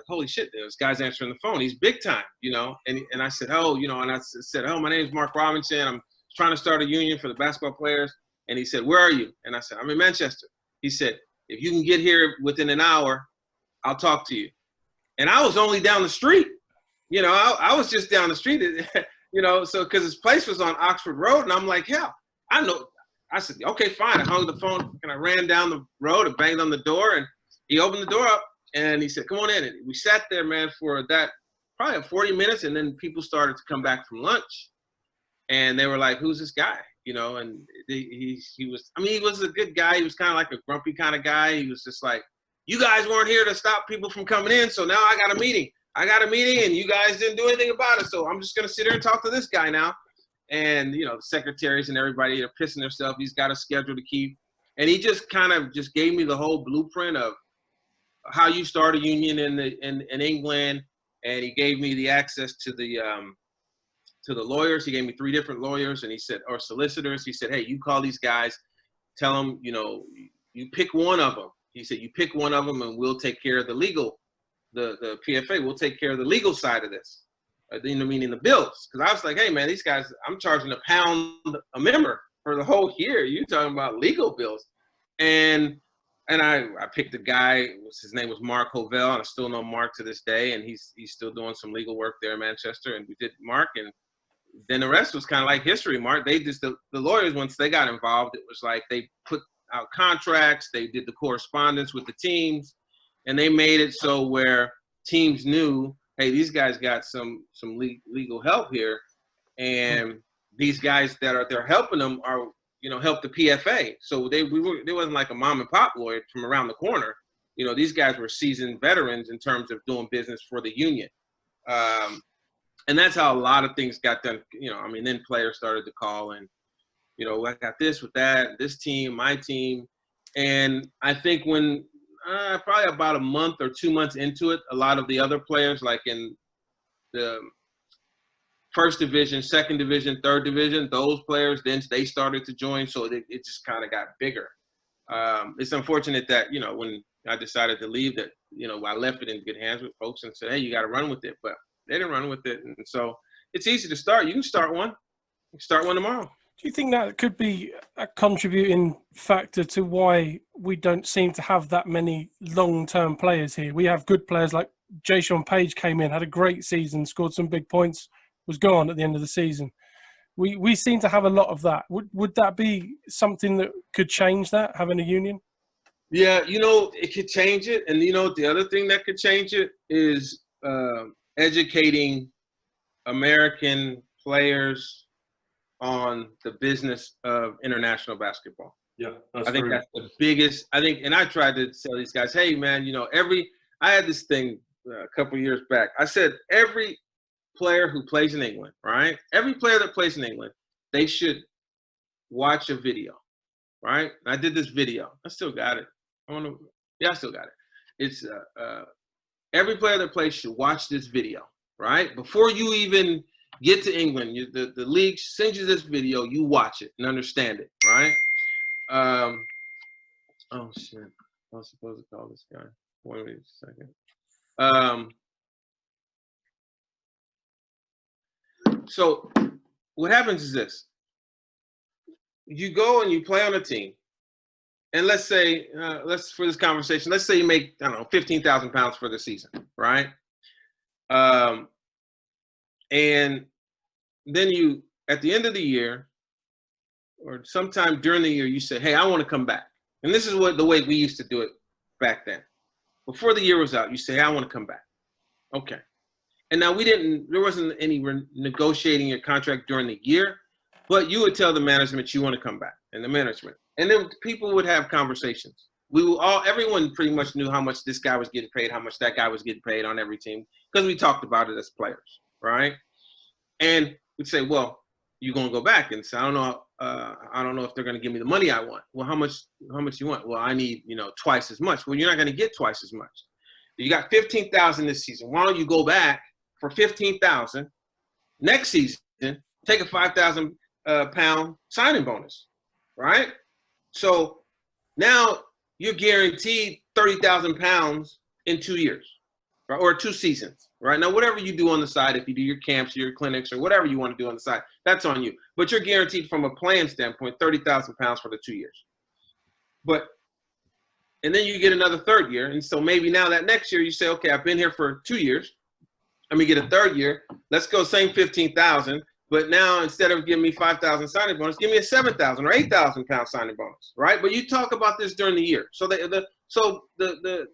holy shit, this guy's answering the phone. He's big time, you know? And I said, oh, you know, and I said, oh, my name is Mark Robinson. I'm trying to start a union for the basketball players. And he said, where are you? And I said, I'm in Manchester. He said, if you can get here within an hour, I'll talk to you. And I was only down the street. You know, I was just down the street, you know, so because his place was on Oxford Road. And I'm like, hell, I know. I said, okay, fine. I hung the phone and I ran down the road and banged on the door. And he opened the door up and he said, come on in. And we sat there, man, for that probably 40 minutes. And then people started to come back from lunch. And they were like, who's this guy? You know, and he was a good guy. He was kind of like a grumpy kind of guy. He was just like, you guys weren't here to stop people from coming in. So now I got a meeting. And you guys didn't do anything about it. So I'm just going to sit here and talk to this guy now. And, you know, the secretaries and everybody are pissing themselves. He's got a schedule to keep. And he just kind of just gave me the whole blueprint of how you start a union in England. And he gave me the access to the lawyers. He gave me 3 different lawyers, and he said, or solicitors. He said, hey, you call these guys, tell them, you know, you pick one of them. He said, you pick one of them and we'll take care of the legal, the PFA. We'll take care of the legal side of this. You know, meaning the bills. Because I was like, hey, man, these guys, I'm charging £1 a member for the whole year. You're talking about legal bills. And I picked a guy, his name was Mark Hovell, and I still know Mark to this day, and he's still doing some legal work there in Manchester, and we did Mark, and then the rest was kind of like history, Mark. They just, the lawyers, once they got involved, it was like they put out contracts, they did the correspondence with the teams, and they made it so where teams knew, hey, these guys got some legal help here, and these guys they're helping them are, you know, help the PFA. So there wasn't like a mom and pop lawyer from around the corner. You know, these guys were seasoned veterans in terms of doing business for the union. And that's how a lot of things got done. You know, I mean, then players started to call and, you know, I got this with that, this team, my team. And I think when probably about a month or 2 months into it, a lot of the other players, like in the first division, second division, third division, those players, then they started to join. So it just kind of got bigger. It's unfortunate that, you know, when I decided to leave that, you know, I left it in good hands with folks and said, hey, you got to run with it. But they didn't run with it. And so it's easy to start. You can start one. You can start one tomorrow. Do you think that could be a contributing factor to why we don't seem to have that many long-term players here? We have good players like Jaysean Page came in, had a great season, scored some big points, was gone at the end of the season. We seem to have a lot of that. Would that be something that could change that, having a union? Yeah, you know, it could change it. And, you know, the other thing that could change it is educating American players on the business of international basketball. Yeah, I think that's the biggest. I think, and I tried to tell these guys, hey, man, you know, I had this thing a couple of years back. I said every player who plays in England, right? Every player that plays in England, they should watch a video, right? I did this video. I still got it. I still got it. It's every player that plays should watch this video, right? Before you even get to England, the league sends you this video, you watch it and understand it, right? Oh shit! I was supposed to call this guy. Wait a second. So what happens is this: you go and you play on a team, and let's say, for this conversation, let's say you make, I don't know, 15,000 pounds for the season, right? And then you, at the end of the year, or sometime during the year, you say, hey, I want to come back. And this is the way we used to do it back then. Before the year was out, you say, hey, I want to come back. Okay. And now there wasn't any negotiating your contract during the year, but you would tell the management you want to come back, and the management. And then people would have conversations. Everyone pretty much knew how much this guy was getting paid, how much that guy was getting paid on every team, because we talked about it as players, right? And we'd say, well, you're going to go back and say, I don't know if they're going to give me the money I want. Well, how much you want? Well, I need, twice as much. Well, you're not going to get twice as much. You got 15,000 this season. Why don't you go back for 15,000 next season? Take a 5,000 pound signing bonus, right? So now you're guaranteed 30,000 pounds in 2 years, right? Or 2 seasons, right? Now, whatever you do on the side, if you do your camps, your clinics, or whatever you want to do on the side, that's on you. But you're guaranteed from a playing standpoint, 30,000 pounds for the 2 years. And then you get another third year. And so maybe now that next year you say, okay, I've been here for 2 years. Let me get a third year. Let's go same 15,000. But now instead of giving me 5,000 signing bonus, give me a 7,000 or 8,000 pound signing bonus, right? But you talk about this during the year. So the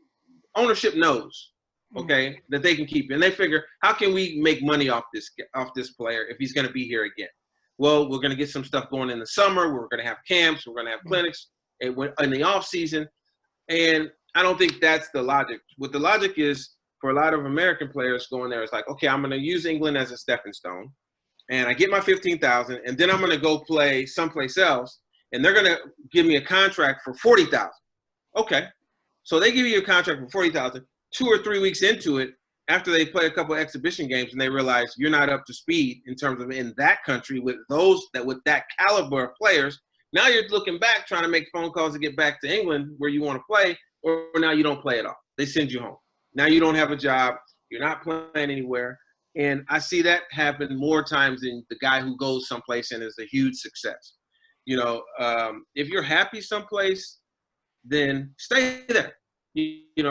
ownership knows, okay, that they can keep it. And they figure, how can we make money off this player if he's going to be here again? Well, we're going to get some stuff going in the summer. We're going to have camps. We're going to have clinics in the off season. And I don't think that's the logic. What the logic is for a lot of American players going there is like, okay, I'm going to use England as a stepping stone. And I get my 15,000, and then I'm going to go play someplace else, and they're going to give me a contract for 40,000. Okay. So they give you a contract for 40,000. 2 or 3 weeks into it, after they play a couple of exhibition games and they realize you're not up to speed in terms of in that country with that caliber of players, now you're looking back trying to make phone calls to get back to England where you want to play, or now you don't play at all. They send you home. Now you don't have a job. You're not playing anywhere. And I see that happen more times than the guy who goes someplace and is a huge success. If you're happy someplace, then stay there.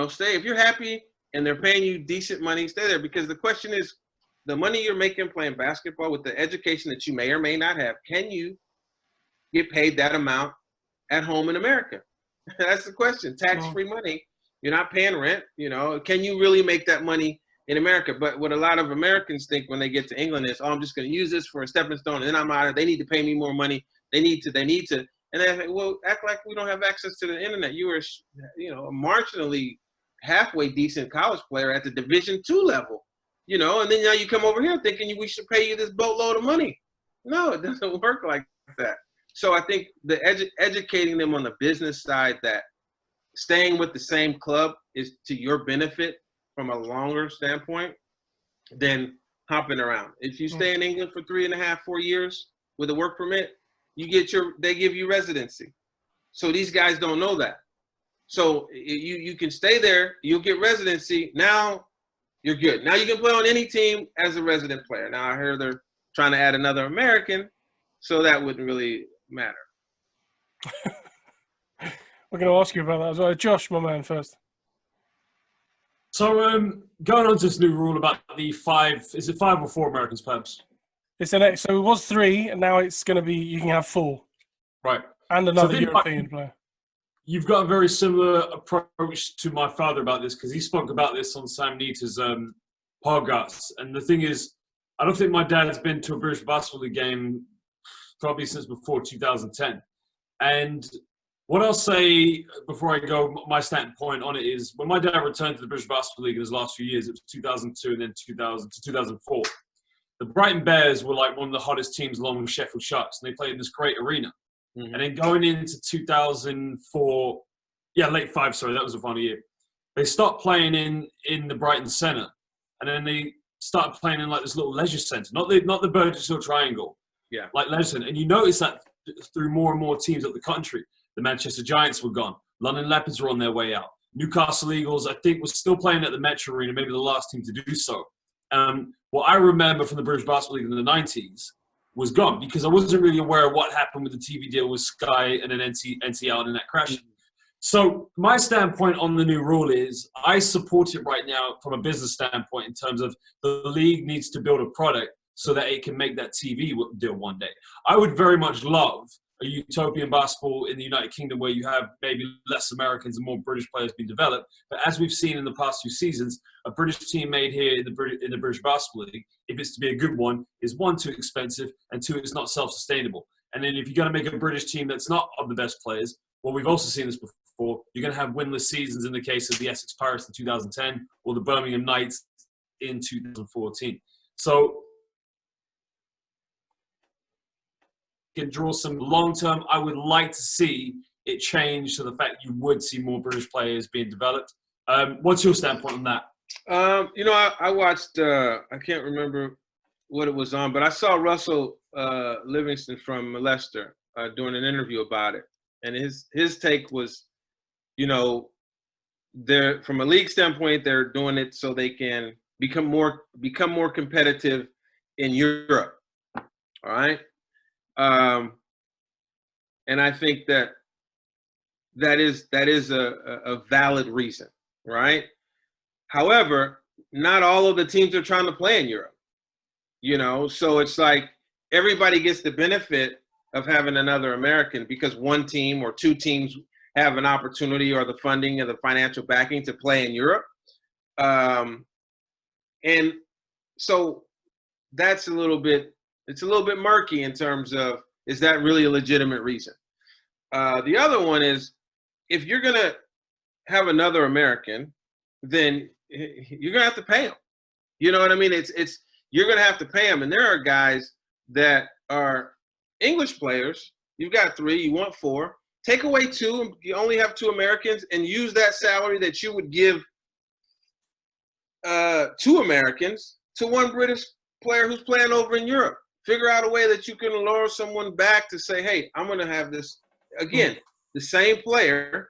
Stay. If you're happy and they're paying you decent money, stay there. Because the question is, the money you're making playing basketball with the education that you may or may not have, can you get paid that amount at home in America? That's the question. Tax-free money. You're not paying rent. Can you really make that money in America? But what a lot of Americans think when they get to England is, I'm just going to use this for a stepping stone, and then I'm out of it. They need to pay me more money. They need to. And they say, well, act like we don't have access to the internet. You were, a marginally halfway decent college player at the Division II level, and then now you come over here thinking we should pay you this boatload of money. No, it doesn't work like that. So I think the educating them on the business side that staying with the same club is to your benefit from a longer standpoint than hopping around. If you stay in England for 3.5, 4 years with a work permit, they give you residency. So these guys don't know that. So you can stay there, you'll get residency. Now you're good. Now you can play on any team as a resident player. Now I heard they're trying to add another American, so that wouldn't really matter. We're going to ask you about that as well. Josh, my man, first. So going on to this new rule about the 5, is it 5 or 4 Americans, perhaps? So it was 3, and now it's going to be, you can have 4. Right. And another European player. You've got a very similar approach to my father about this, because he spoke about this on Sam Nita's podcast. And the thing is, I don't think my dad has been to a British Basketball League game probably since before 2010. And what I'll say before I go, my standpoint on it is, when my dad returned to the British Basketball League in his last few years, it was 2002 and then 2000 to 2004. the Brighton Bears were like one of the hottest teams along with Sheffield Sharks, and they played in this great arena. Mhm. And then going into 2004, late 5, sorry, that was the final year. They stopped playing in the Brighton Centre, and then they started playing in like this little leisure centre, not the Burgess Hill Triangle, like leisure centre. And you notice that through more and more teams of the country. The Manchester Giants were gone. London Leopards were on their way out. Newcastle Eagles, I think, was still playing at the Metro Arena, maybe the last team to do so. What I remember from the British Basketball League in the 90s was gone because I wasn't really aware of what happened with the TV deal with Sky and then NCL and that crash. So my standpoint on the new rule is I support it right now from a business standpoint in terms of the league needs to build a product so that it can make that TV deal one day. I would very much love a utopian basketball in the United Kingdom where you have maybe less Americans and more British players being developed. But as we've seen in the past few seasons, a British team made here in the British Basketball League, if it's to be a good one, is 1, too expensive, and 2, it's not self-sustainable. And then if you're going to make a British team that's not of the best players, well, we've also seen this before, you're going to have winless seasons in the case of the Essex Pirates in 2010 or the Birmingham Knights in 2014. So can draw some long-term. I would like to see it change to the fact you would see more British players being developed. What's your standpoint on that? I watched, I can't remember what it was on, but I saw Russell Livingston from Leicester doing an interview about it. And his take was, they're, from a league standpoint, they're doing it so they can become more competitive in Europe. All right. And I think that is a valid reason, right? However, not all of the teams are trying to play in Europe, so it's like everybody gets the benefit of having another American because one team or two teams have an opportunity or the funding or the financial backing to play in Europe. And so that's it's a little bit murky in terms of, is that really a legitimate reason? The other one is, if you're going to have another American, then you're going to have to pay them. You know what I mean? You're going to have to pay them. And there are guys that are English players. You've got 3, you want 4. Take away 2, you only have 2 Americans, and use that salary that you would give 2 Americans to 1 British player who's playing over in Europe. Figure out a way that you can lure someone back to say, hey, I'm going to have this, again, the same player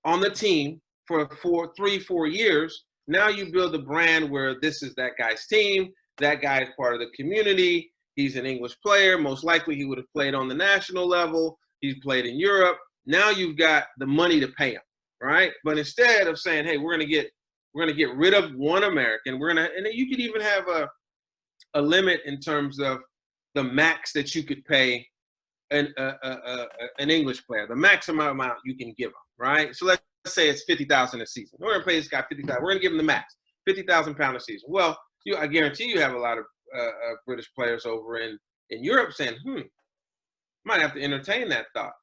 on the team for 3-4 years. Now you build a brand where this is that guy's team. That guy is part of the community. He's an English player. Most likely he would have played on the national level. He's played in Europe. Now you've got the money to pay him, right? But instead of saying, hey, we're going to get rid of 1 American, and then you could even have a limit in terms of the max that you could pay an English player, the maximum amount you can give them, right? So let's say it's $50,000 a season. We're going to pay this guy $50,000. We're going to give him the max, £50,000 a season. Well, I guarantee you have a lot of British players over in Europe saying, might have to entertain that thought.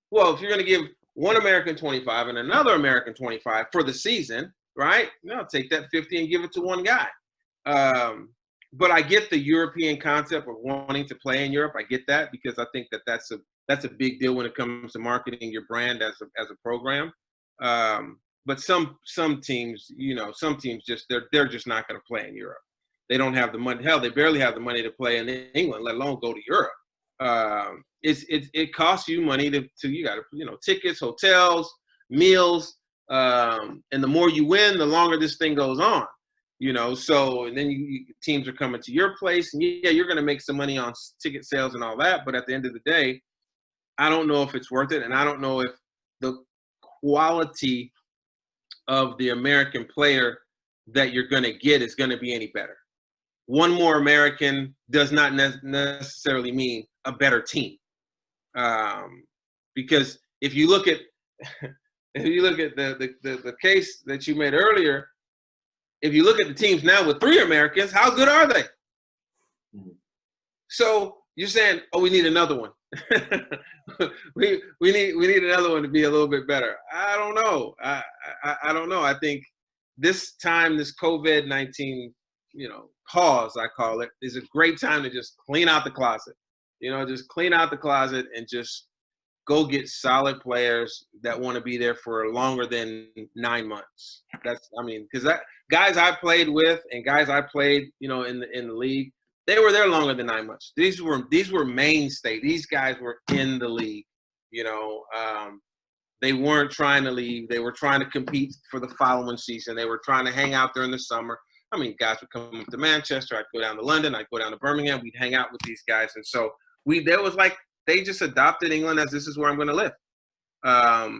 Well, if you're going to give 1 American 25 and another American 25 for the season, right? I'll take that 50 and give it to 1 guy. But I get the European concept of wanting to play in Europe. I get that because I think that's a big deal when it comes to marketing your brand as a program. But some teams, some teams they're just not going to play in Europe. They don't have the money. Hell, they barely have the money to play in England, let alone go to Europe. It costs you money to you got to tickets, hotels, meals, and the more you win, the longer this thing goes on. So and then teams are coming to your place, and you're going to make some money on ticket sales and all that. But at the end of the day, I don't know if it's worth it, and I don't know if the quality of the American player that you're going to get is going to be any better. 1 more American does not necessarily mean a better team, because if you look at the case that you made earlier. If you look at the teams now with 3 Americans, how good are they? Mm-hmm. So you're saying, oh, we need another one. we need another one to be a little bit better. I don't know. I don't know. I think this time, this COVID-19, pause, I call it, is a great time to just clean out the closet. Just clean out the closet and just go get solid players that want to be there for longer than 9 months. Because guys I played with and guys I played, in the league, they were there longer than 9 months. These were mainstay. These guys were in the league. They weren't trying to leave. They were trying to compete for the following season. They were trying to hang out during the summer. Guys would come to Manchester. I'd go down to London. I'd go down to Birmingham. We'd hang out with these guys. And so they just adopted England as this is where I'm going to live.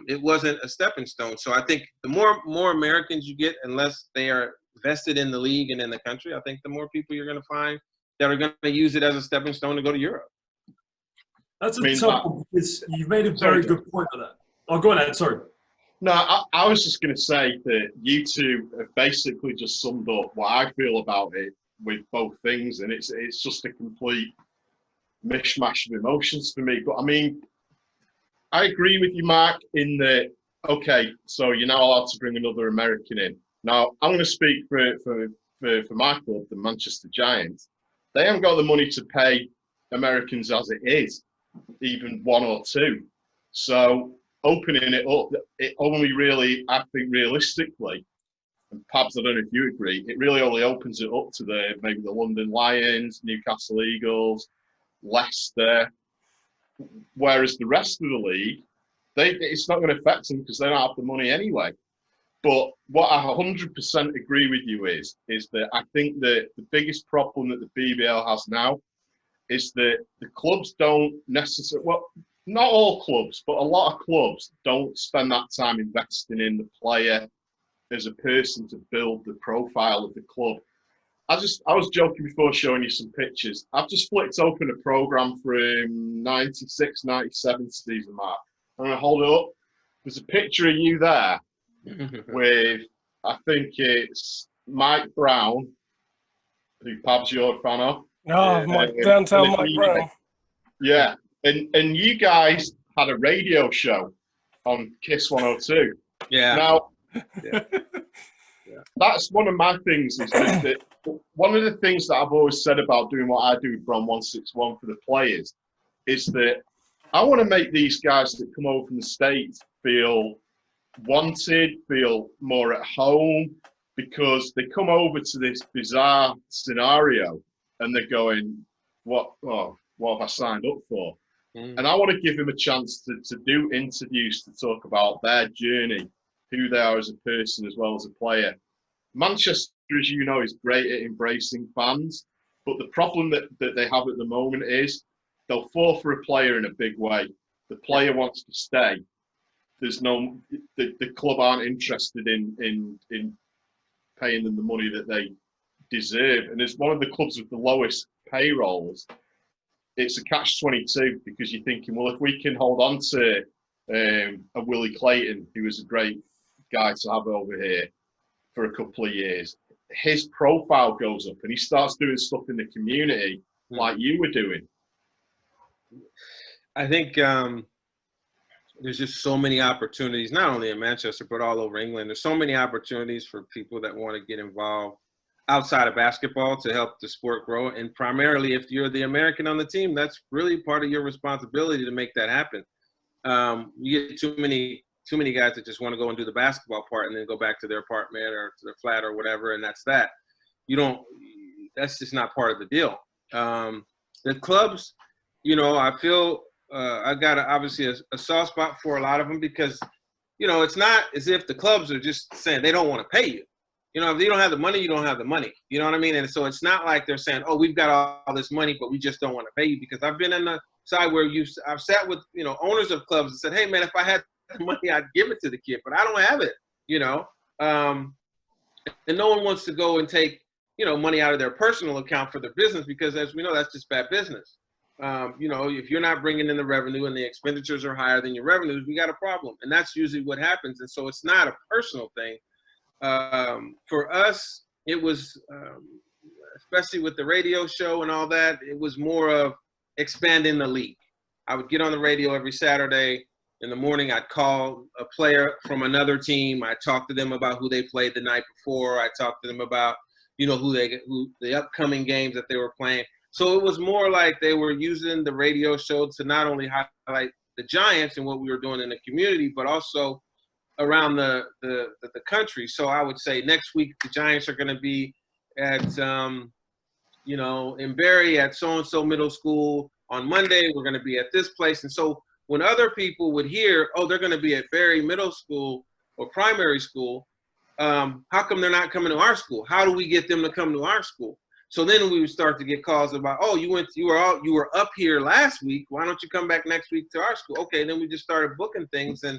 It wasn't a stepping stone. So I think the more Americans you get, unless they are vested in the league and in the country, I think the more people you're going to find that are going to use it as a stepping stone to go to Europe. That's a tough one because you've made a very good point of that. Oh, go ahead. Sorry. No, I was just going to say that you two have basically just summed up what I feel about it with both things, and it's just a complete mishmash of emotions for me. But I agree with you, Mark, in that, okay, so you're now allowed to bring another American in. Now, I'm going to speak for my club, the Manchester Giants. They haven't got the money to pay Americans as it is, even one or two. So opening it up, it only really, I think realistically, and Pabs, I don't know if you agree, it really only opens it up to maybe the London Lions, Newcastle Eagles, Leicester, whereas the rest of the league, it's not going to affect them because they don't have the money anyway. But what I 100% agree with you is that I think that the biggest problem that the BBL has now is that the clubs don't necessarily, well, not all clubs, but a lot of clubs don't spend that time investing in the player as a person to build the profile of the club. I was joking before showing you some pictures. I've just flicked open a program from 96, 97 season, Mark. I'm going to hold it up. There's a picture of you there with, I think it's Mike Brown, who Pabs you're a fan of. Oh, downtown Mike Brown. Yeah. And you guys had a radio show on Kiss 102. Yeah. Now, that's one of my things. Is that one of the things that I've always said about doing what I do with Bron 161 for the players is that I want to make these guys that come over from the States feel wanted, feel more at home, because they come over to this bizarre scenario and they're going, what have I signed up for? And I want to give them a chance to do interviews to talk about their journey, who they are as a person as well as a player. Manchester, as you know, is great at embracing fans, but the problem that they have at the moment is they'll fall for a player in a big way. The player wants to stay. There's the club aren't interested in paying them the money that they deserve. And it's one of the clubs with the lowest payrolls. It's a catch-22 because you're thinking, well, if we can hold on to a Willie Clayton, who was a great guy to have over here for a couple of years, his profile goes up and he starts doing stuff in the community like you were doing. I think there's just so many opportunities, not only in Manchester, but all over England. There's so many opportunities for people that want to get involved outside of basketball to help the sport grow. And primarily, if you're the American on the team, that's really part of your responsibility to make that happen. You get too many guys that just want to go and do the basketball part and then go back to their apartment or to their flat or whatever, and that's that. That's just not part of the deal. The clubs, I feel I've got obviously a soft spot for a lot of them because, it's not as if the clubs are just saying they don't want to pay you. If you don't have the money, you don't have the money. You know what I mean? And so it's not like they're saying, oh, we've got all this money, but we just don't want to pay you. Because I've been in the side where I've sat with, owners of clubs and said, hey, man, if I had the money, I'd give it to the kid, but I don't have it, and no one wants to go and take, money out of their personal account for their business because, as we know, that's just bad business. If you're not bringing in the revenue and the expenditures are higher than your revenues, we got a problem. And that's usually what happens. And so it's not a personal thing. For us, it was, especially with the radio show and all that, it was more of expanding the league. I would get on the radio every Saturday in the morning. I'd call a player from another team. I'd talk to them about who they played the night before. I'd talk to them about, who the upcoming games that they were playing. So it was more like they were using the radio show to not only highlight the Giants and what we were doing in the community, but also around the country. So I would say next week the Giants are going to be at in Barry at so-and-so middle school. On Monday we're going to be at this place. And so when other people would hear, oh, they're going to be at Barry Middle School or primary school, how come they're not coming to our school? How do we get them to come to our school? So then we would start to get calls about, oh, you were up here last week. Why don't you come back next week to our school? Okay, and then we just started booking things, and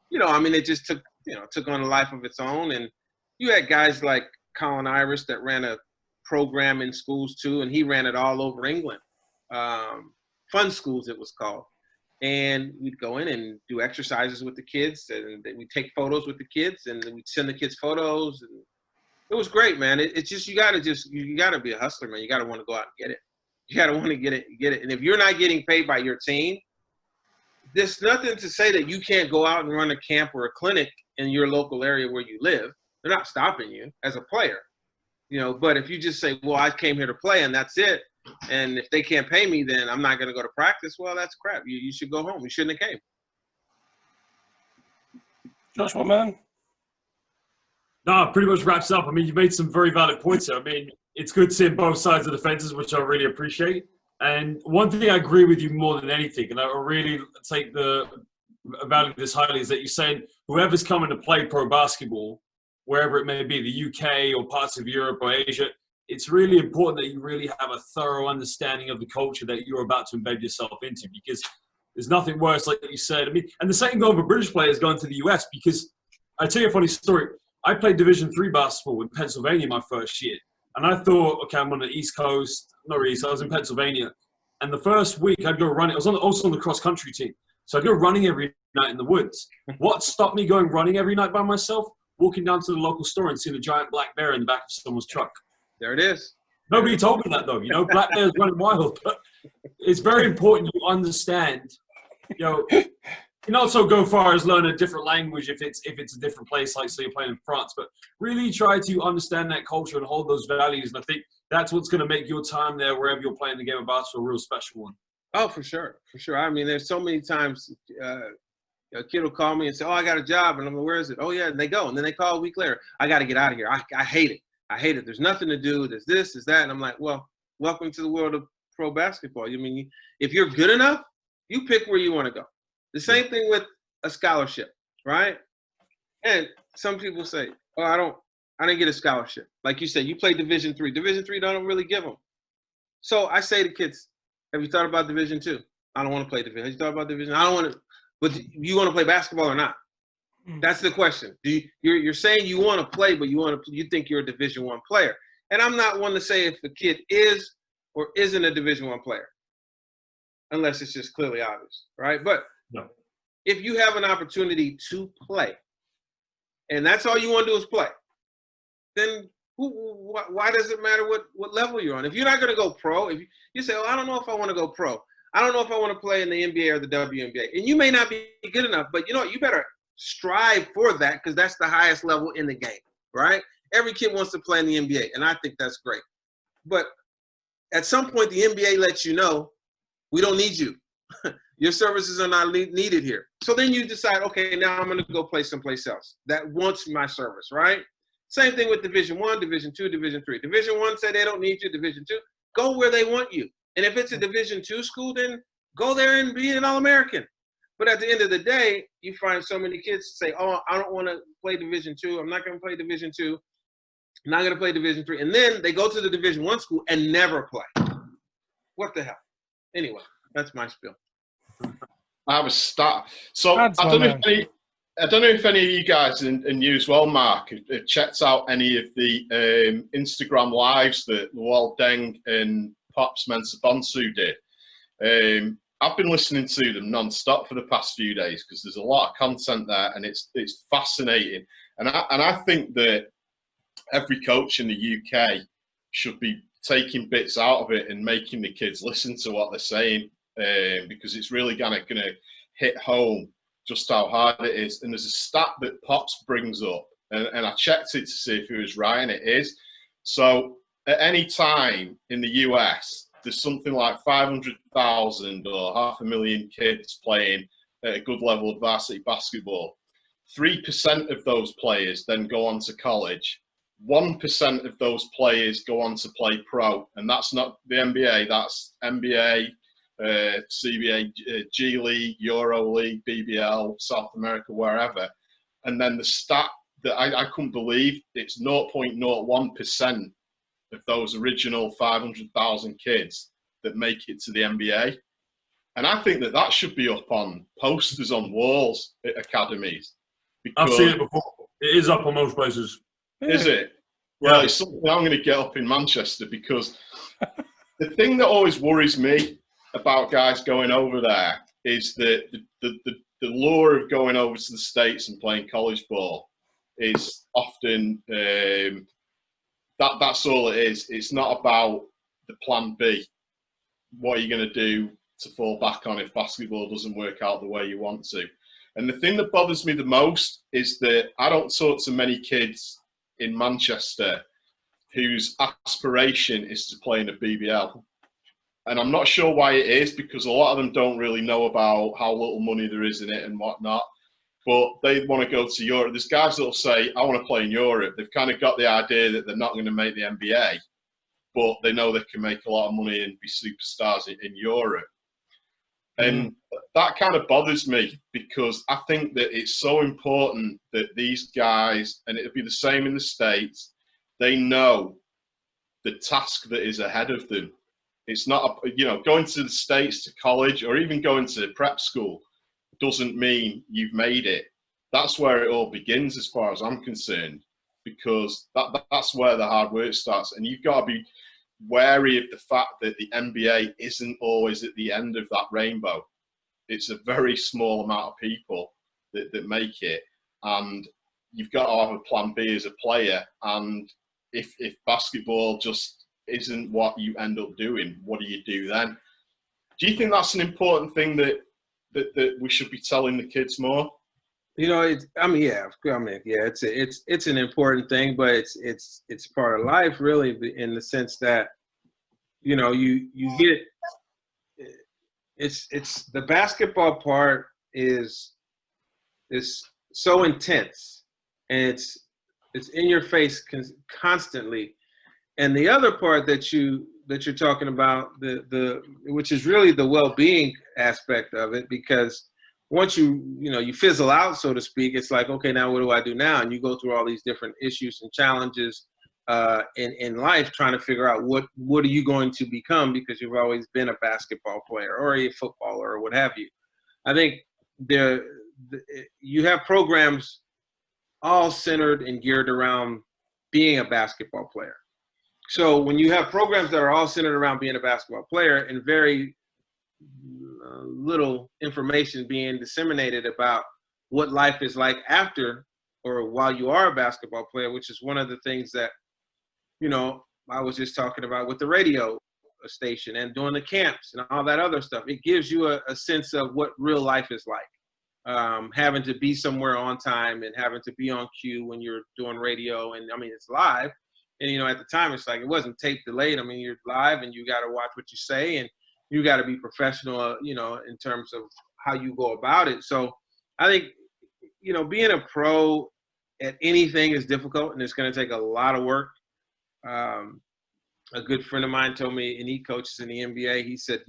it just took on a life of its own. And you had guys like Colin Iris that ran a program in schools too, and he ran it all over England. Fun Schools it was called. And we'd go in and do exercises with the kids, and we'd take photos with the kids, and then we'd send the kids photos, and it was great, man. It's just you gotta be a hustler, man. You gotta want to go out and get it. You gotta want to get it. And if you're not getting paid by your team, there's nothing to say that you can't go out and run a camp or a clinic in your local area where you live. They're not stopping you as a player, But if you just say, well, I came here to play and that's it, and if they can't pay me, then I'm not going to go to practice. Well, that's crap. You should go home. You shouldn't have came. Josh, my man. No, it pretty much wraps up. I mean, you made some very valid points here. I mean, it's good seeing both sides of the fences, which I really appreciate. And one thing I agree with you more than anything, and I really take the value of this highly, is that you're saying whoever's coming to play pro basketball, wherever it may be, the UK or parts of Europe or Asia, it's really important that you really have a thorough understanding of the culture that you're about to embed yourself into, because there's nothing worse, like you said. I mean, and the same goes for British players going to the US, because I tell you a funny story. I played Division III basketball in Pennsylvania my first year, and I thought, okay, I'm on the East Coast. Not really, so I was in Pennsylvania. And the first week I'd go running. I was also on the cross-country team. So I'd go running every night in the woods. What stopped me going running every night by myself? Walking down to the local store and seeing a giant black bear in the back of someone's truck. There it is. Nobody told me that, though. Black bears running wild. But it's very important you understand. You can also go far as learn a different language if it's a different place, like say you're playing in France. But really try to understand that culture and hold those values. And I think that's what's going to make your time there, wherever you're playing the game of basketball, a real special one. Oh, for sure. For sure. I mean, there's so many times a kid will call me and say, oh, I got a job. And I'm like, where is it? Oh, yeah. And they go. And then they call a week later. I got to get out of here. I hate it. I hate it. There's nothing to do. There's this, there's that. And I'm like, well, welcome to the world of pro basketball. I mean, if you're good enough, you pick where you want to go. The same thing with a scholarship, right? And some people say, oh, I didn't get a scholarship. Like you said, you play Division III. Division III don't really give them. So I say to kids, have you thought about Division II? I don't want to play Division. Have you thought about Division? I don't want to. But you want to play basketball or not? That's the question. You're saying you want to play, but you think you're a Division I player. And I'm not one to say if a kid is or isn't a Division I player, unless it's just clearly obvious, right? But no. If you have an opportunity to play, and that's all you want to do is play, then why does it matter what level you're on? If you're not going to go pro, if you say, oh, I don't know if I want to go pro. I don't know if I want to play in the NBA or the WNBA. And you may not be good enough, but you know what? You better strive for that, because that's the highest level in the game, right? Every kid wants to play in the NBA, and I think that's great. But at some point, the NBA lets you know, we don't need you. Your services are not needed here. So then you decide, okay, now I'm going to go play someplace else that wants my service, right? Same thing with Division I, Division II, Division III. Division I say they don't need you. Division II, go where they want you. And if it's a Division II school, then go there and be an All-American. But at the end of the day, you find so many kids say, oh, I don't want to play Division II. I'm not going to play Division II. I'm not going to play Division III. And then they go to the Division I school and never play. What the hell? Anyway, that's my spiel. I have a stat. So I don't know if any of you guys and you as well, Mark, have checked out any of the Instagram lives that Luol Deng and Pops Mensah Bonsu did. I've been listening to them non-stop for the past few days because there's a lot of content there, and it's fascinating. And I think that every coach in the UK should be taking bits out of it and making the kids listen to what they're saying, because it's really gonna hit home just how hard it is. And there's a stat that Pops brings up, and I checked it to see if he was right, and it is. So at any time in the US, there's something like 500,000 or 500,000 kids playing at a good level of varsity basketball. 3% of those players then go on to college. 1% of those players go on to play pro, and that's not the NBA, that's NBA, CBA, G League, Euro League, BBL, South America, wherever. And then the stat that I couldn't believe, it's 0.01% of those original 500,000 kids that make it to the NBA. And I think that that should be up on posters on walls at academies. I've seen it before. It is up on most places. Is it? Yeah. Well, it's something I'm going to get up in Manchester, because the thing that always worries me about guys going over there is that the lure of going over to the States and playing college ball is often that's all it is. It's not about the plan B. What are you going to do to fall back on if basketball doesn't work out the way you want to? And the thing that bothers me the most is that I don't talk to many kids in Manchester whose aspiration is to play in a BBL. And I'm not sure why it is, because a lot of them don't really know about how little money there is in it and whatnot. But they want to go to Europe. There's guys that will say, I want to play in Europe. They've kind of got the idea that they're not going to make the NBA, but they know they can make a lot of money and be superstars in Europe. And that kind of bothers me, because I think that it's so important that these guys, and it'll be the same in the States, they know the task that is ahead of them. It's not, going to the States to college or even going to prep school doesn't mean you've made it. That's where it all begins, as far as I'm concerned, because that's where the hard work starts. And you've got to be wary of the fact that the NBA isn't always at the end of that rainbow. It's a very small amount of people that make it, and you've got to have a plan B as a player. And if basketball just isn't what you end up doing, what do you do then? Do you think that's an important thing that we should be telling the kids more? It's an important thing, but it's part of life, really, in the sense that, you get, it's the basketball part is so intense, and it's in your face constantly. And the other part that you're talking about, which is really the well-being aspect of it, because once you fizzle out, so to speak, it's like, okay, now what do I do now? And you go through all these different issues and challenges in life, trying to figure out what are you going to become, because you've always been a basketball player or a footballer or what have you. I think you have programs all centered and geared around being a basketball player. So when you have programs that are all centered around being a basketball player and very little information being disseminated about what life is like after or while you are a basketball player, which is one of the things that, I was just talking about with the radio station and doing the camps and all that other stuff. It gives you a sense of what real life is like, having to be somewhere on time and having to be on cue when you're doing radio. And it's live. And, at the time, it's like, it wasn't tape delayed. You're live and you got to watch what you say, and you got to be professional, in terms of how you go about it. So I think, being a pro at anything is difficult, and it's going to take a lot of work. A good friend of mine told me, and he coaches in the NBA, he said,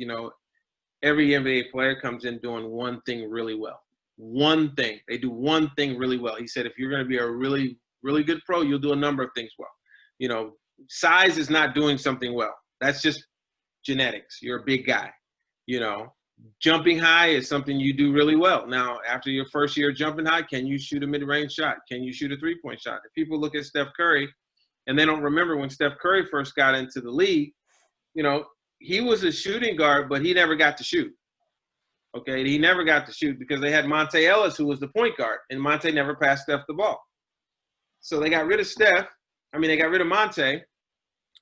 every NBA player comes in doing one thing really well. One thing. They do one thing really well. He said, if you're going to be a really, really good pro, you'll do a number of things well. Size is not doing something well. That's just genetics. You're a big guy. Jumping high is something you do really well. Now, after your first year jumping high, can you shoot a mid-range shot? Can you shoot a three-point shot? If people look at Steph Curry and they don't remember when Steph Curry first got into the league, he was a shooting guard, but he never got to shoot. Okay, he never got to shoot because they had Monte Ellis, who was the point guard, and Monte never passed Steph the ball. So they got rid of Monte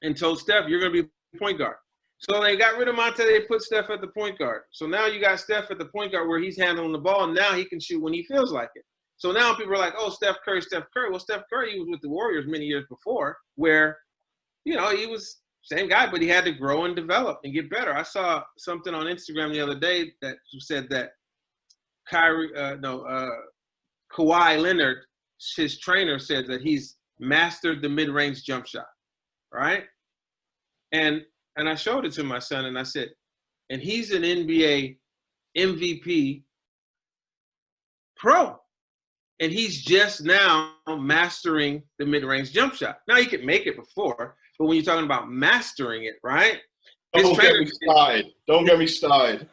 and told Steph, you're going to be point guard. So they got rid of Monte, they put Steph at the point guard. So now you got Steph at the point guard where he's handling the ball, and now he can shoot when he feels like it. So now people are like, oh, Steph Curry. Well, Steph Curry, he was with the Warriors many years before, where he was same guy, but he had to grow and develop and get better. I saw something on Instagram the other day that said that Kawhi Leonard, his trainer, said that he's mastered the mid-range jump shot, right? And I showed it to my son, and I said, and he's an NBA MVP pro, and he's just now mastering the mid-range jump shot. Now, he could make it before, but when you're talking about mastering it, right? Don't get me started. Don't get me started.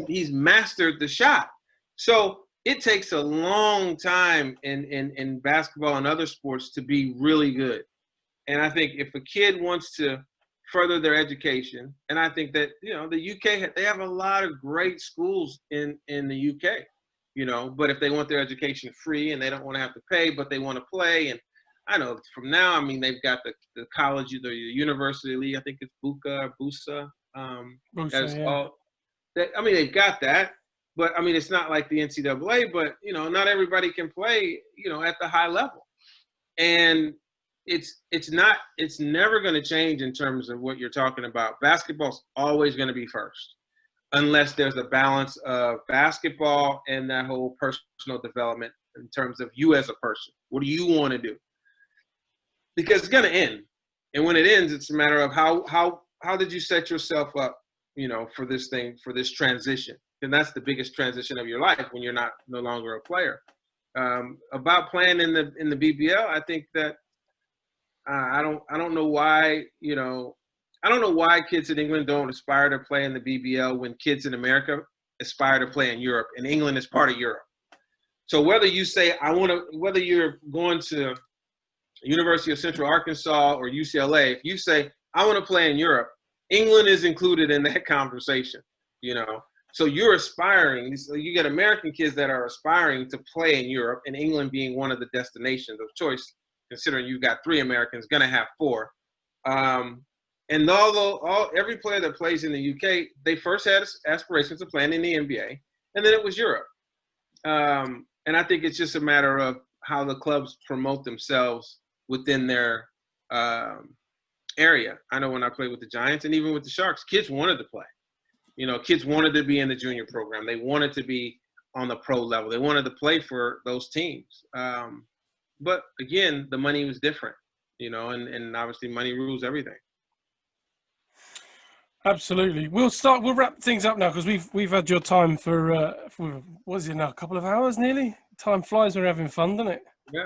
He's mastered the shot. So it takes a long time in basketball and other sports to be really good. And I think if a kid wants to further their education, and I think that, the UK, they have a lot of great schools in the UK, but if they want their education free and they don't want to have to pay, but they want to play. And I know from now, I mean, they've got the college, the university league, I think it's Busa. They've got that. But, I mean, it's not like the NCAA, but, not everybody can play, at the high level. And it's never going to change in terms of what you're talking about. Basketball's always going to be first, unless there's a balance of basketball and that whole personal development in terms of you as a person. What do you want to do? Because it's going to end. And when it ends, it's a matter of how did you set yourself up, for this transition? And that's the biggest transition of your life when you're no longer a player. About playing in the BBL, I think that I don't know why I don't know why kids in England don't aspire to play in the BBL when kids in America aspire to play in Europe, and England is part of Europe. So whether you say whether you're going to University of Central Arkansas or UCLA, if you say I want to play in Europe, England is included in that conversation. So you're aspiring. So you get American kids that are aspiring to play in Europe, and England being one of the destinations of choice, considering you've got 3 Americans, going to have 4. And although every player that plays in the UK, they first had aspirations of playing in the NBA, and then it was Europe. And I think it's just a matter of how the clubs promote themselves within their area. I know when I played with the Giants and even with the Sharks, kids wanted to play. Kids wanted to be in the junior program. They wanted to be on the pro level. They wanted to play for those teams. But again, the money was different, and obviously money rules everything. Absolutely. We'll wrap things up now because we've had your time for what is it now? A couple of hours nearly. Time flies when we're having fun, doesn't it?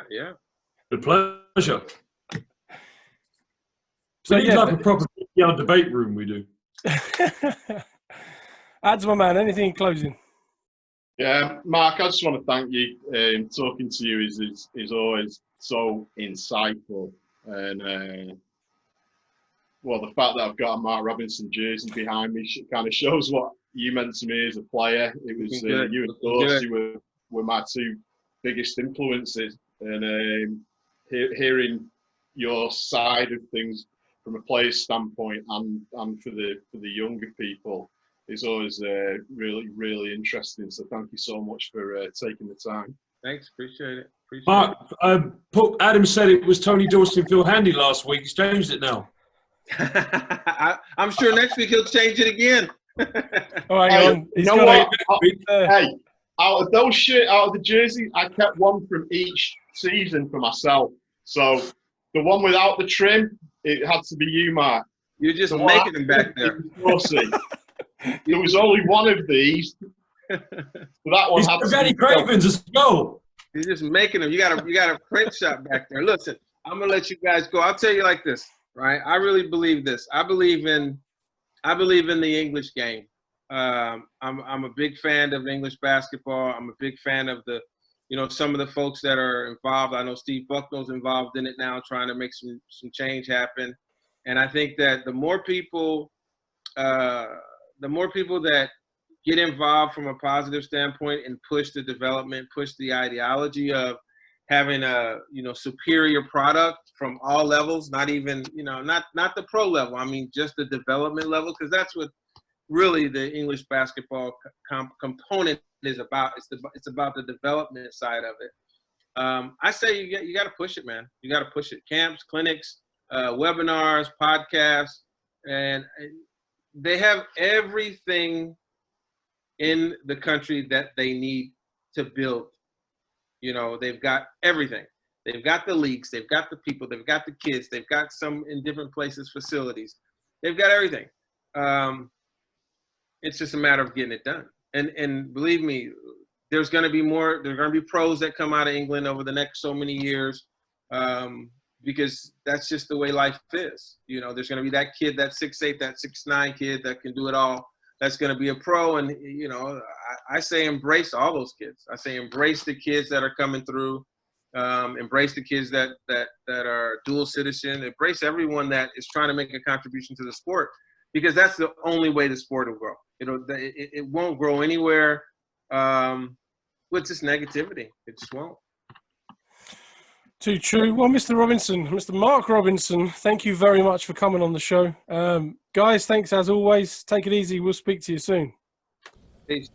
Yeah. Good pleasure. So we need like a proper debate room. We do. Ads, my man. Anything in closing? Yeah, Mark, I just want to thank you. Talking to you is always so insightful, and the fact that I've got a Mark Robinson jersey behind me kind of shows what you meant to me as a player. It was you and Dorsey were my 2 biggest influences, and hearing your side of things from a player's standpoint and for the younger people is always really, really interesting. So thank you so much for taking the time. Thanks, appreciate it. Mark, Adam said it was Tony Dorsey and Phil Handy last week. He's changed it now. I'm sure next week he'll change it again. Hey, out of the jerseys, I kept one from each season for myself. So the one without the trim, it had to be you, Mark. You're just making them back there. There was only one of these. So that one had to be Cravens as well. You're just making them. You got a print shop back there. Listen, I'm gonna let you guys go. I'll tell you like this, right? I really believe this. I believe in the English game. I'm a big fan of English basketball. I'm a big fan of some of the folks that are involved. I know Steve Bucknell's involved in it now, trying to make some change happen. And I think that the more people that get involved from a positive standpoint and push the development, push the ideology of having a superior product from all levels, not even not the pro level. I mean, just the development level, because that's what really the English basketball component is about. It's about the development side of it. I say you got to push it, man. You got to push it. Camps, clinics, webinars, podcasts, and they have everything in the country that they need to build. You know, they've got everything. They've got the leagues, they've got the people, they've got the kids, they've got some in different places, facilities. They've got everything. It's just a matter of getting it done. And believe me, there's going to be more. There's going to be pros that come out of England over the next so many years, because that's just the way life is. You know, there's going to be that kid, that 6'8", that 6'9" kid that can do it all. That's going to be a pro. And, you know, I say embrace all those kids. I say embrace the kids that are coming through. Embrace the kids that are dual citizen. Embrace everyone that is trying to make a contribution to the sport, because that's the only way the sport will grow. It won't grow anywhere with this negativity. It just won't. Too true. Well, Mr. Robinson, Mr. Mark Robinson, thank you very much for coming on the show. Guys, thanks as always. Take it easy. We'll speak to you soon. Peace.